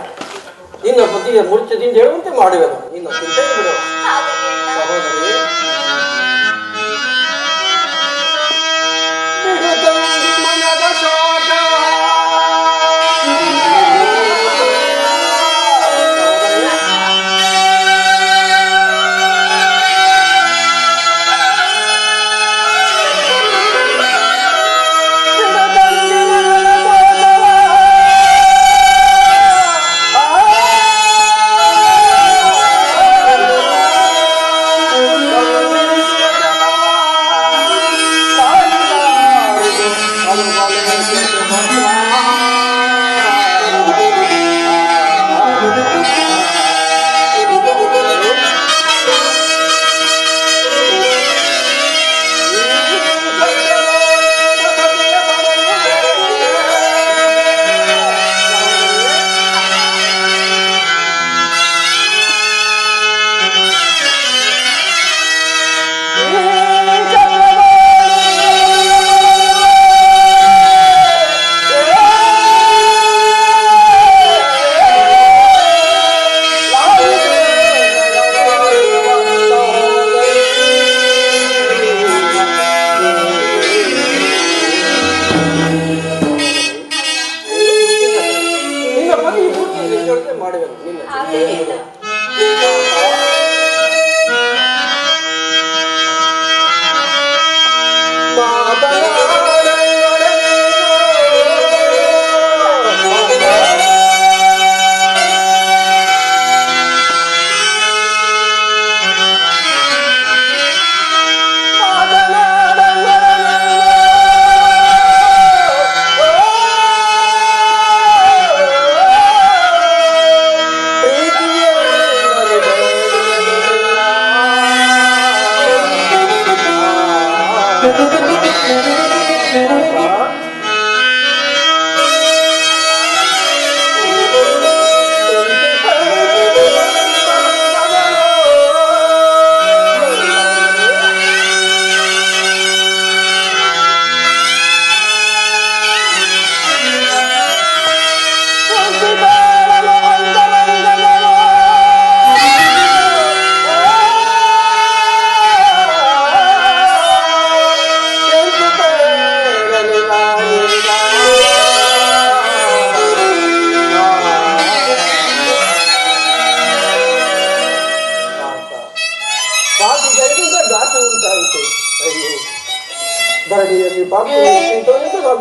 ನಿನ್ನ ಪತಿಯ ಮೂರ್ಛದಿಂದ ಹೇಳುವಂತೆ ಮಾಡುವೆನು. ನಿನ್ನ ಚಿಂತೆ ಬಿಡುವ ಸಹೋದರಿ. ಮನದ ಶೋಕ ಮಾಡುವೆನು. ನಿನ್ನ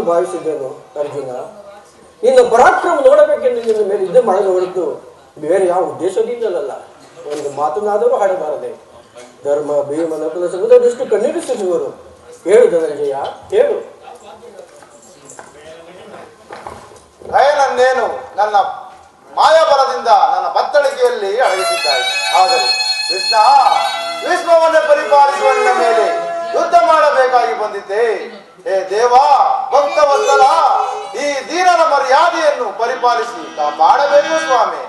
ನಾನೊಂದು ಭಾವಿಸಿದ್ದೇನು ಅರ್ಜುನ, ನಿನ್ನ ಪರಾಕ್ರಮ ನೋಡಬೇಕೆಂದು ನಿನ್ನ ಮೇಲೆ ಯುದ್ಧ ಮಾಡಲು ಹೊರತು ಬೇರೆ ಯಾವ ಉದ್ದೇಶದಿಂದಲಲ್ಲ. ಒಂದು ಮಾತನಾದರೂ ಹಾಡಬಾರದೆ. ಧರ್ಮ ಭೀಮನ ಕುಲ ಸಮುದ್ರದಷ್ಟು ಕಣ್ಣೀರಿಸುವರು. ಹೇಳು ಧನಂಜಯ, ಹೇಳು. ಭಯನನ್ನೇನು ನನ್ನ ಮಾಯಾಬಲದಿಂದ ನನ್ನ ಬತ್ತಳಿಕೆಯಲ್ಲಿ ಅಡಗಿಸಿದ್ದಾಯಿತು. ಆದರೆ ಕೃಷ್ಣ ವಿಶ್ವವನ್ನೇ ಪರಿಪಾಲಿಸುವ ನಿನ್ನ ಮೇಲೆ ಯುದ್ಧ ಮಾಡಬೇಕಾಗಿ ಬಂದಿದ್ದೆ. ಹೇ ದೇವ, ಭಕ್ತವತ್ಸಲ, ಈ ದೀನನ ಮರ್ಯಾದೆಯನ್ನು ಪರಿಪಾಲಿಸಿ ಕಾಪಾಡಬೇಕು ಸ್ವಾಮಿ.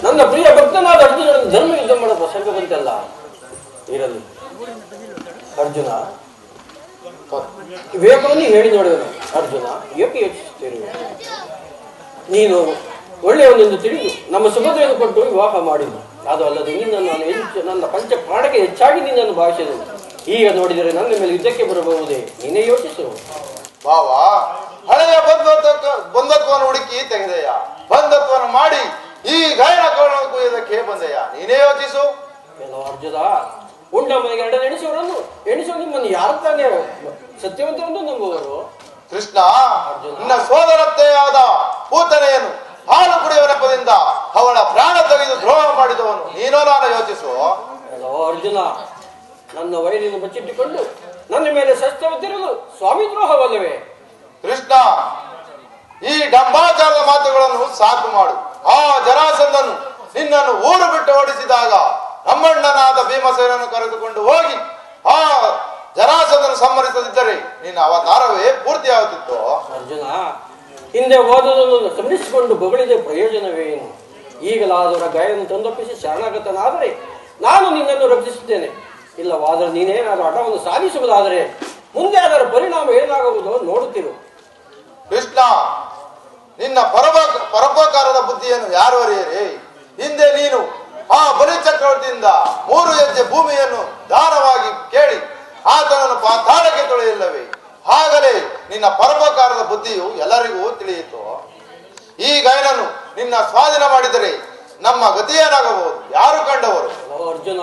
ನನ್ನ ಪ್ರಿಯ ಭಕ್ತನಾದ ಅರ್ಜುನ ಧರ್ಮ ಯುದ್ಧ ಮಾಡೋ ಪ್ರಸಂಗ ಬಂತಲ್ಲ. ಇರಲಿ ಅರ್ಜುನ, ವಿವೇಕವನ್ನು ಹೇಳಿ ನೋಡುವನು. ಅರ್ಜುನ, ಏಕೆ ಯೋಚಿಸುತ್ತೇನೆ? ನೀನು ಒಳ್ಳೆಯವನೆಂದು ತಿಳಿದು ನಮ್ಮ ಸುಭದ್ರೆಯನ್ನು ಕೊಟ್ಟು ವಿವಾಹ ಮಾಡಿದ್ದು. ಅದು ಅಲ್ಲದೆ ನಿನ್ನನ್ನು ನಾನು ನನ್ನ ಪಂಚ ಪ್ರಾಣಕ್ಕೆ ಹೆಚ್ಚಾಗಿ ನಿನ್ನನ್ನು ಭಾವಿಸಿದನು. ಈಗ ನೋಡಿದರೆ ನನ್ನ ಮೇಲೆ ಯುದ್ಧಕ್ಕೆ ಬರಬಹುದೇ? ನೀನೇ ಯೋಚಿಸು. ಭಾವ, ಹಳೆಯ ಬಂಧತ್ವವನ್ನು ಹುಡುಕಿ ತೆಗೆದೆಯ, ಬಂಧತ್ವವನ್ನು ಮಾಡಿ ಈ ಗಾಯನ ಕುಯ್ಯದಕ್ಕೆ ಬಂದೆಯ, ನೀನೇ ಯೋಚಿಸು. ಏನೋ ಅರ್ಜುನ, ಉಂಡ ಮನೆಗೆ ಎರಡನೇ ಎಣಿಸುವ ನಿಮ್ಮನ್ನು ಯಾರು ತಾನೇ ಸತ್ಯವಂತರನ್ನು ನಂಬುವರು? ಕೃಷ್ಣ, ನಿನ್ನ ಸೋದರತ್ತೆಯಾದ ಪೂತನೆಯನ್ನು ಹಾಲು ಕುಡಿಯುವ ನೆಪದಿಂದ ಅವಳ ಪ್ರಾಣ ತೆಗೆದು ದ್ರೋಹ ಮಾಡಿದವನು ನೀನೋ ನಾನು ಯೋಚಿಸು. ಏನೋ ಅರ್ಜುನ, ನನ್ನ ವೈರಿಯನ್ನು ಬಚ್ಚಿಟ್ಟುಕೊಂಡು ನನ್ನ ಮೇಲೆ ಶಸ್ತ್ರವಿದ್ದಿರುವುದು ಸ್ವಾಮಿ ದ್ರೋಹವಲ್ಲವೇ? ಕೃಷ್ಣ, ಈ ಡಂಬಾಚಾರದ ಮಾತುಗಳನ್ನು ಸಾಕು ಮಾಡು. ಆ ಜರಾಸಂಧನು ನಿನ್ನನ್ನು ಊರು ಬಿಟ್ಟು ಓಡಿಸಿದಾಗ ನಮ್ಮಣ್ಣನಾದ ಭೀಮಸೇನನ್ನು ಕರೆದುಕೊಂಡು ಹೋಗಿ ಆ ಜರಾಸಂಧನು ಸಂಹರಿಸದಿದ್ದರೆ ನಿನ್ನ ಅವತಾರವೇ ಪೂರ್ತಿಯಾಗುತ್ತಿತ್ತು. ಅರ್ಜುನ, ಹಿಂದೆ ಓದುವುದನ್ನು ಗಮನಿಸಿಕೊಂಡು ಬಗಳಿದ ಪ್ರಯೋಜನವೇನು? ಈಗಲಾದವರ ಗಾಯವನ್ನು ತಂದೊಪ್ಪಿಸಿ ಶರಣಾಗತನಾದರೆ ನಾನು ನಿನ್ನನ್ನು ರಕ್ಷಿಸುತ್ತೇನೆ. ಇಲ್ಲವಾದರೆ ನೀನೇನಾದರೂ ಹಠವನ್ನು ಸಾಧಿಸುವುದಾದರೆ ಮುಂದೆ ಅದರ ಪರಿಣಾಮ ಏನಾಗುವುದೋ ನೋಡುತ್ತಿರು. ಕೃಷ್ಣ, ನಿನ್ನ ಪರೋಪಕಾರದ ಬುದ್ಧಿಯನ್ನು ಯಾರು ಅರಿಯರಿ? ಹಿಂದೆ ನೀನು ಆ ಬಲಿ ಚಕ್ರವರ್ತಿಯಿಂದ 3 ಹೆಜ್ಜೆ ಭೂಮಿಯನ್ನು ದಾನವಾಗಿ ಕೇಳಿ ಆತನನ್ನು ಪಾತಾಳಕ್ಕೆ ತೊಳೆಯಿಲ್ಲವೇ? ಆಗಲೇ ನಿನ್ನ ಪರೋಪಕಾರದ ಬುದ್ಧಿಯು ಎಲ್ಲರಿಗೂ ತಿಳಿಯಿತು. ಈ ಗಯನನ್ನು ನಿನ್ನ ಸ್ವಾಧೀನ ಮಾಡಿದರೆ ನಮ್ಮ ಗತಿಯೇನಾಗಬಹುದು? ಯಾರು ಕಂಡವರು? ಅರ್ಜುನ,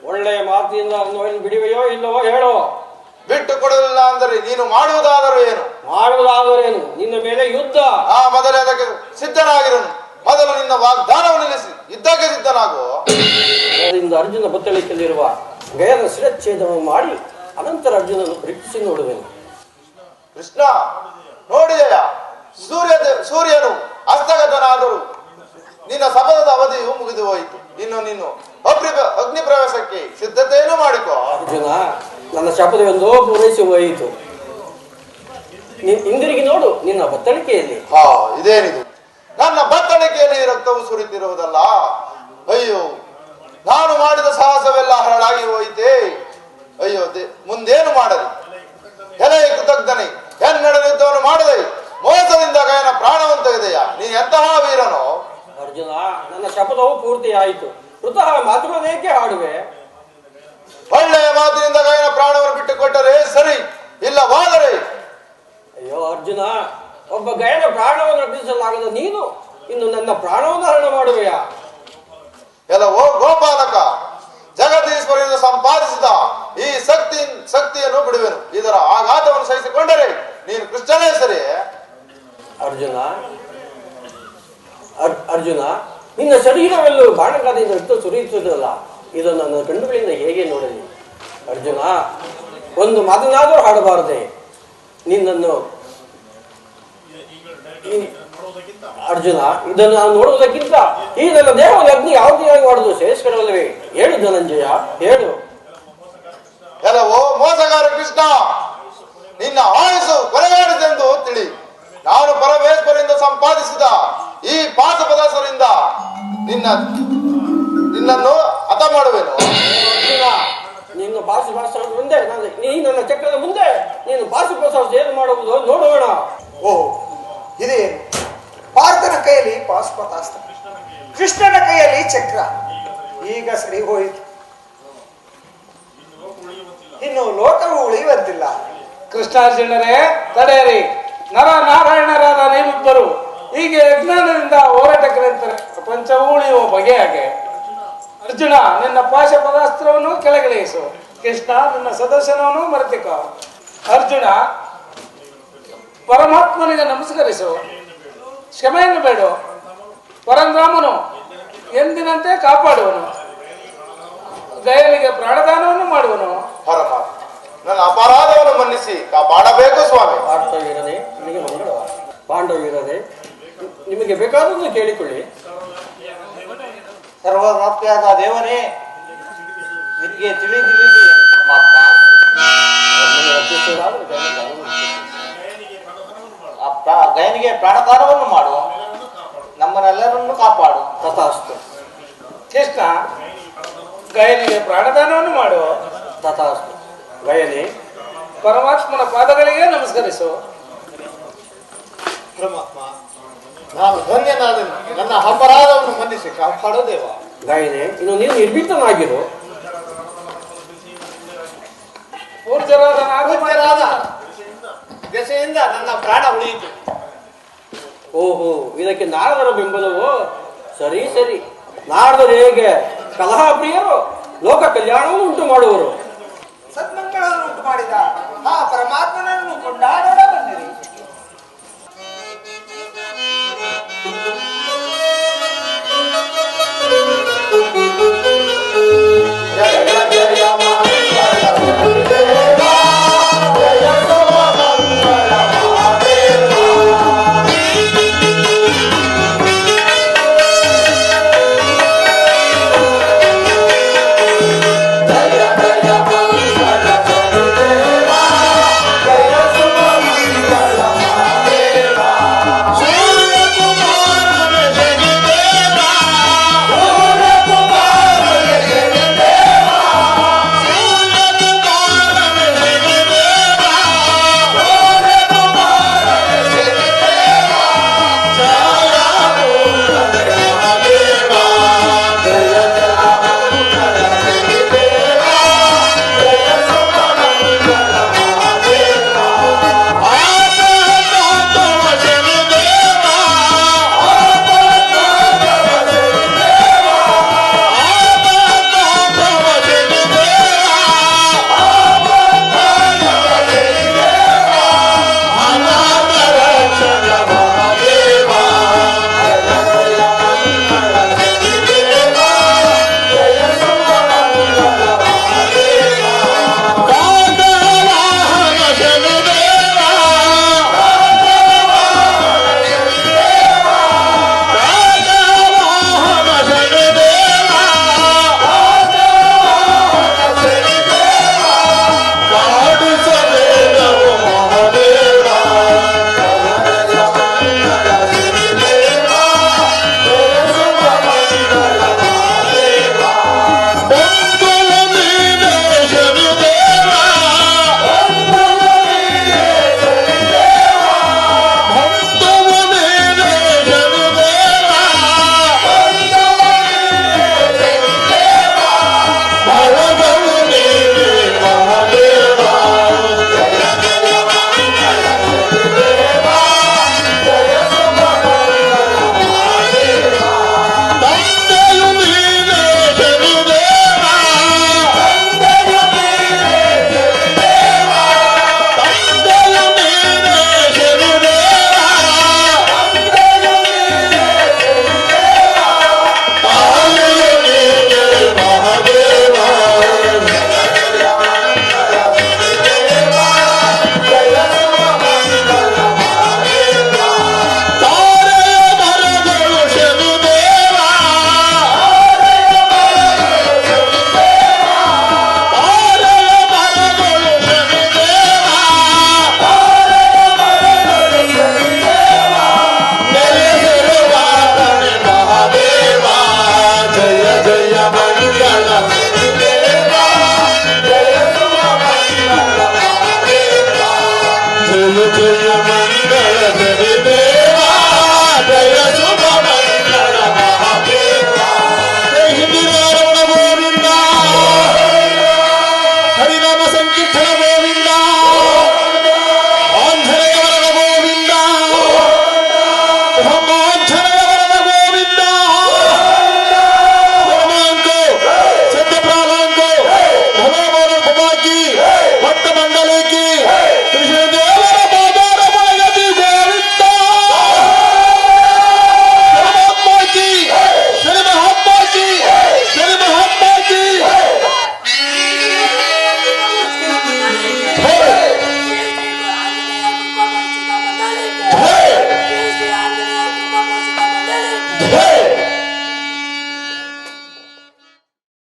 ಒಳ್ಳೆಯ ಮಾತಿನಿಂದ ನೋವನ್ನು ಬಿಡುವೆಯೋ ಇಲ್ಲವೋ ಹೇಳೋ. ಬಿಟ್ಟು ಕೊಡಲಿಲ್ಲ ಅಂದರೆ ನೀನು ಮಾಡುವುದಾದರೂ ಏನು? ಮಾಡುವುದಾದರೇನು? ನಿನ್ನ ಮೇಲೆ ಯುದ್ಧ. ಮೊದಲೇ ಅದಕ್ಕೆ ಸಿದ್ಧನಾಗಿರನು. ಮೊದಲು ನಿನ್ನ ವಾಗ್ದಾನವನ್ನು ನಿಲ್ಲಿಸಿ ಯುದ್ಧಕ್ಕೆ ಸಿದ್ಧನಾಗು. ಅದರಿಂದ ಅರ್ಜುನ ಬತ್ತಳಿಕೆಯಲ್ಲಿರುವ ಗಯನ ಶಿರಚ್ಛೇದವನ್ನು ಮಾಡಿ ಅನಂತರ ಅರ್ಜುನನ್ನು ಪರೀಕ್ಷಿಸಿ ನೋಡುವೆನು. ಕೃಷ್ಣ, ನೋಡಿದೆಯಾ? ಸೂರ್ಯನು ಹಸ್ತಗತನಾದರೂ ನಿನ್ನ ಶಪಥದ ಅವಧಿಯು ಮುಗಿದು ಹೋಯಿತು. ಇನ್ನು ಅಗ್ನಿ ಪ್ರವೇಶಕ್ಕೆ ಸಿದ್ಧತೆಯನ್ನು ಮಾಡಿಕೋ. ಅರ್ಜುನ, ನನ್ನ ಶಪಥವೆಂದೋ ಪೂರೈಸಿ ಹೋಯಿತು. ಹಿಂದಿರುಗಿ ನೋಡು ನಿನ್ನ ಬತ್ತಳಿಕೆಯಲ್ಲಿ. ಇದೇನಿದು? ನನ್ನ ಬತ್ತಳಿಕೆಯಲ್ಲಿ ರಕ್ತವು ಸುರಿತಿರುವುದಲ್ಲ. ಅಯ್ಯೋ, ನಾನು ಮಾಡಿದ ಸಾಹಸವೆಲ್ಲ ಹರಳಾಗಿ ಹೋಯಿತೆ. ಅಯ್ಯೋ, ಮುಂದೇನು ಮಾಡಲಿ? ಎಲೆ ಕೃತಜ್ಞನೆ, ಹೆಣ್ಣೆಡ ಯುದ್ಧವನ್ನು ಮಾಡದೆ ಮೋಸದಿಂದ ಗಯನ ಪ್ರಾಣವನ್ನು ತೆಗೆದೆಯಾ? ನೀ ಎಂತಹ ವೀರನೋ? ಅರ್ಜುನ, ನನ್ನ ಶಪಥವು ಪೂರ್ತಿ ಆಯಿತು. ವೃತಃ ಮಾತುಗಳನ್ನೇಕೆ ಹಾಡುವೆ? ಒಳ್ಳೆಯ ಮಾತಿನಿಂದ ಗಯನ ಪ್ರಾಣವನ್ನು ಬಿಟ್ಟು ಕೊಟ್ಟರೆ ಸರಿ, ಇಲ್ಲವಾದರೆ ಅಯ್ಯೋ ಅರ್ಜುನ, ಒಬ್ಬ ಗಯನ ಪ್ರಾಣವನ್ನು ರಕ್ಷಿಸಲಾಗದ ನೀನು ಇನ್ನು ನನ್ನ ಪ್ರಾಣವನ್ನು ಹರಣ ಮಾಡುವೆಯಾ? ಓ ಗೋಪಾಲಕ, ಜಗದೀಶ್ವರರಿಂದ ಸಂಪಾದಿಸಿದ ಈ ಶಕ್ತಿಯನ್ನು ಬಿಡುವೆನು. ಇದರ ಆಘಾತವನ್ನು ಸಹಿಸಿಕೊಂಡರೆ ನೀನು ಕೃಷ್ಣನೇ ಸರಿ. ಅರ್ಜುನ, ನಿನ್ನ ಶರೀರವೆಲ್ಲೂ ಬಾಣಗಾದಿಂದ ರಕ್ತ ಸುರಿಯುತ್ತದಲ್ಲ, ಇದನ್ನು ನನ್ನ ಕಣ್ಣುಗಳಿಂದ ಹೇಗೆ ನೋಡಲಿ? ಅರ್ಜುನ, ಒಂದು ಮಾತನಾದರೂ ಹಾಡಬಾರದೆ ನಿನ್ನನ್ನು? ಅರ್ಜುನ, ಇದನ್ನು ನಾನು ನೋಡುವುದಕ್ಕಿಂತ ಈ ನನ್ನ ದೇಹವನ್ನು ಅಗ್ನಿ ಯಾವುದಾಗಿ ಮಾಡುವುದು ಶ್ರೇಷ್ಠವಲ್ಲವೇ? ಹೇಳು ಧನಂಜಯ, ಹೇಳು. ಓ ಮೋಸಗಾರ ಕೃಷ್ಣ, ನಿನ್ನ ಆಯುಸು ಕೊನೆಗಾಣಿಸೆಂದು ತಿಳಿ. ನಾನು ಪರಮೇಶ್ವರಿಂದ ಸಂಪಾದಿಸಿದ ಈ ಪಾಶುಪದಾರ್ಥದಿಂದ ನಿನ್ನನ್ನು ಹತ ಮಾಡುವೆನು. ನಿನ್ನ ಪಾಶುಪದಾರ್ಥ ಮುಂದೆ ನೀ ನನ್ನ ಚಕ್ರದ ಮುಂದೆ ನೀನು ಪಾಶುಪದಾರ್ಥ ಏನು ಮಾಡುವುದು ನೋಡೋಣ. ಇದೇನು? ಪಾರ್ಥನ ಕೈಯಲ್ಲಿ ಪಾಶುಪತಾಸ್ತ್ರ, ಕೃಷ್ಣನ ಕೈಯಲ್ಲಿ ಚಕ್ರ. ಈಗ ಸರಿ ಹೋಯಿತು. ಇನ್ನು ಲೋಕವು ಉಳಿಯುವಂತಿಲ್ಲ. ಕೃಷ್ಣಾರ್ಜುನರೇ, ತಡೆಯರಿ. ನಾರಾಯಣರಾದ ನೀವಿಬ್ಬರು ಹೀಗೆ ಅಜ್ಞಾನದಿಂದ ಹೋರಾಟಕ್ಕೆ ಪ್ರಪಂಚವು ಉಳಿಯುವ ಬಗೆಯಾಗೆ. ಅರ್ಜುನ, ನಿನ್ನ ಪಾಶ ಪದಾಸ್ತ್ರವನ್ನು ಕೆಳಗಿಳಿಸು. ಕೃಷ್ಣ, ನಿನ್ನ ಸದಸ್ಯನವನ್ನು ಮರೆತಿಕೋ. ಅರ್ಜುನ, ಪರಮಾತ್ಮನಿಗೆ ನಮಸ್ಕರಿಸು, ಕ್ಷಮೆಯನ್ನು ಬೇಡು. ಪರಂಧಾಮನು ಎಂದಿನಂತೆ ಕಾಪಾಡುವನು, ದಯನಿಗೆ ಪ್ರಾಣದಾನವನ್ನು ಮಾಡುವನು. ಪರಮಾತ್ಮ ನನ್ನ ಅಪರಾಧವನ್ನು ಮನ್ನಿಸಿ ಕಾಪಾಡಬೇಕು ಸ್ವಾಮಿ. ಪಾರ್ಥವೀರನೇ, ನಿಮಗೆ ಮಂಗಳವಾರ. ಪಾಂಡವೀರನೇ, ನಿಮಗೆ ಬೇಕಾದನ್ನು ಕೇಳಿಕೊಳ್ಳಿ. ಸರ್ವವ್ಯಾಪಿಯಾದ ದೇವನೇ, ನಿನಗೆ ತಿಳಿದು ಗಯನಿಗೆ ಪ್ರಾಣದಾನವನ್ನು ಮಾಡು, ನಮ್ಮನ್ನೆಲ್ಲರನ್ನು ಕಾಪಾಡು. ತಥಾಸ್ತು. ಕೃಷ್ಣ, ಗಯನಿಗೆ ಪ್ರಾಣದಾನವನ್ನು ಮಾಡು. ತಥಾಸ್ತು. ಗಯನೇ, ಪರಮಾತ್ಮನ ಪಾದಗಳಿಗೆ ನಮಸ್ಕರಿಸು. ಪರಮಾತ್ಮ, ನಾನು ಧನ್ಯನಾದನು. ನನ್ನ ಅಪರಾಧವನ್ನು ಮನ್ನಿಸಿ ಕಾಪಾಡೋ ದೇವ. ಗಯನೇ, ಇನ್ನು ನೀನು ನಿರ್ಭೀತನಾಗಿರು. ಪೂಜ್ಯರಾದ ದೆಸೆಯಿಂದ ನನ್ನ ಪ್ರಾಣ ಉಳಿಯಿತು. ಓಹೋ, ಇದಕ್ಕೆ ನಾರದರ ಬೆಂಬಲವೋ? ಸರಿ ಸರಿ. ನಾರದರು ಹೇಗೆ ಕಲಹ ಪ್ರಿಯರು, ಲೋಕ ಕಲ್ಯಾಣವನ್ನು ಉಂಟು ಮಾಡುವರು. ಸನ್ಮಂಗಳವನ್ನು ಉಂಟು ಮಾಡಿದ ಆ ಪರಮಾತ್ಮನನ್ನು ಕೊಂಡಾಡೋಣ ಬನ್ನಿರಿ.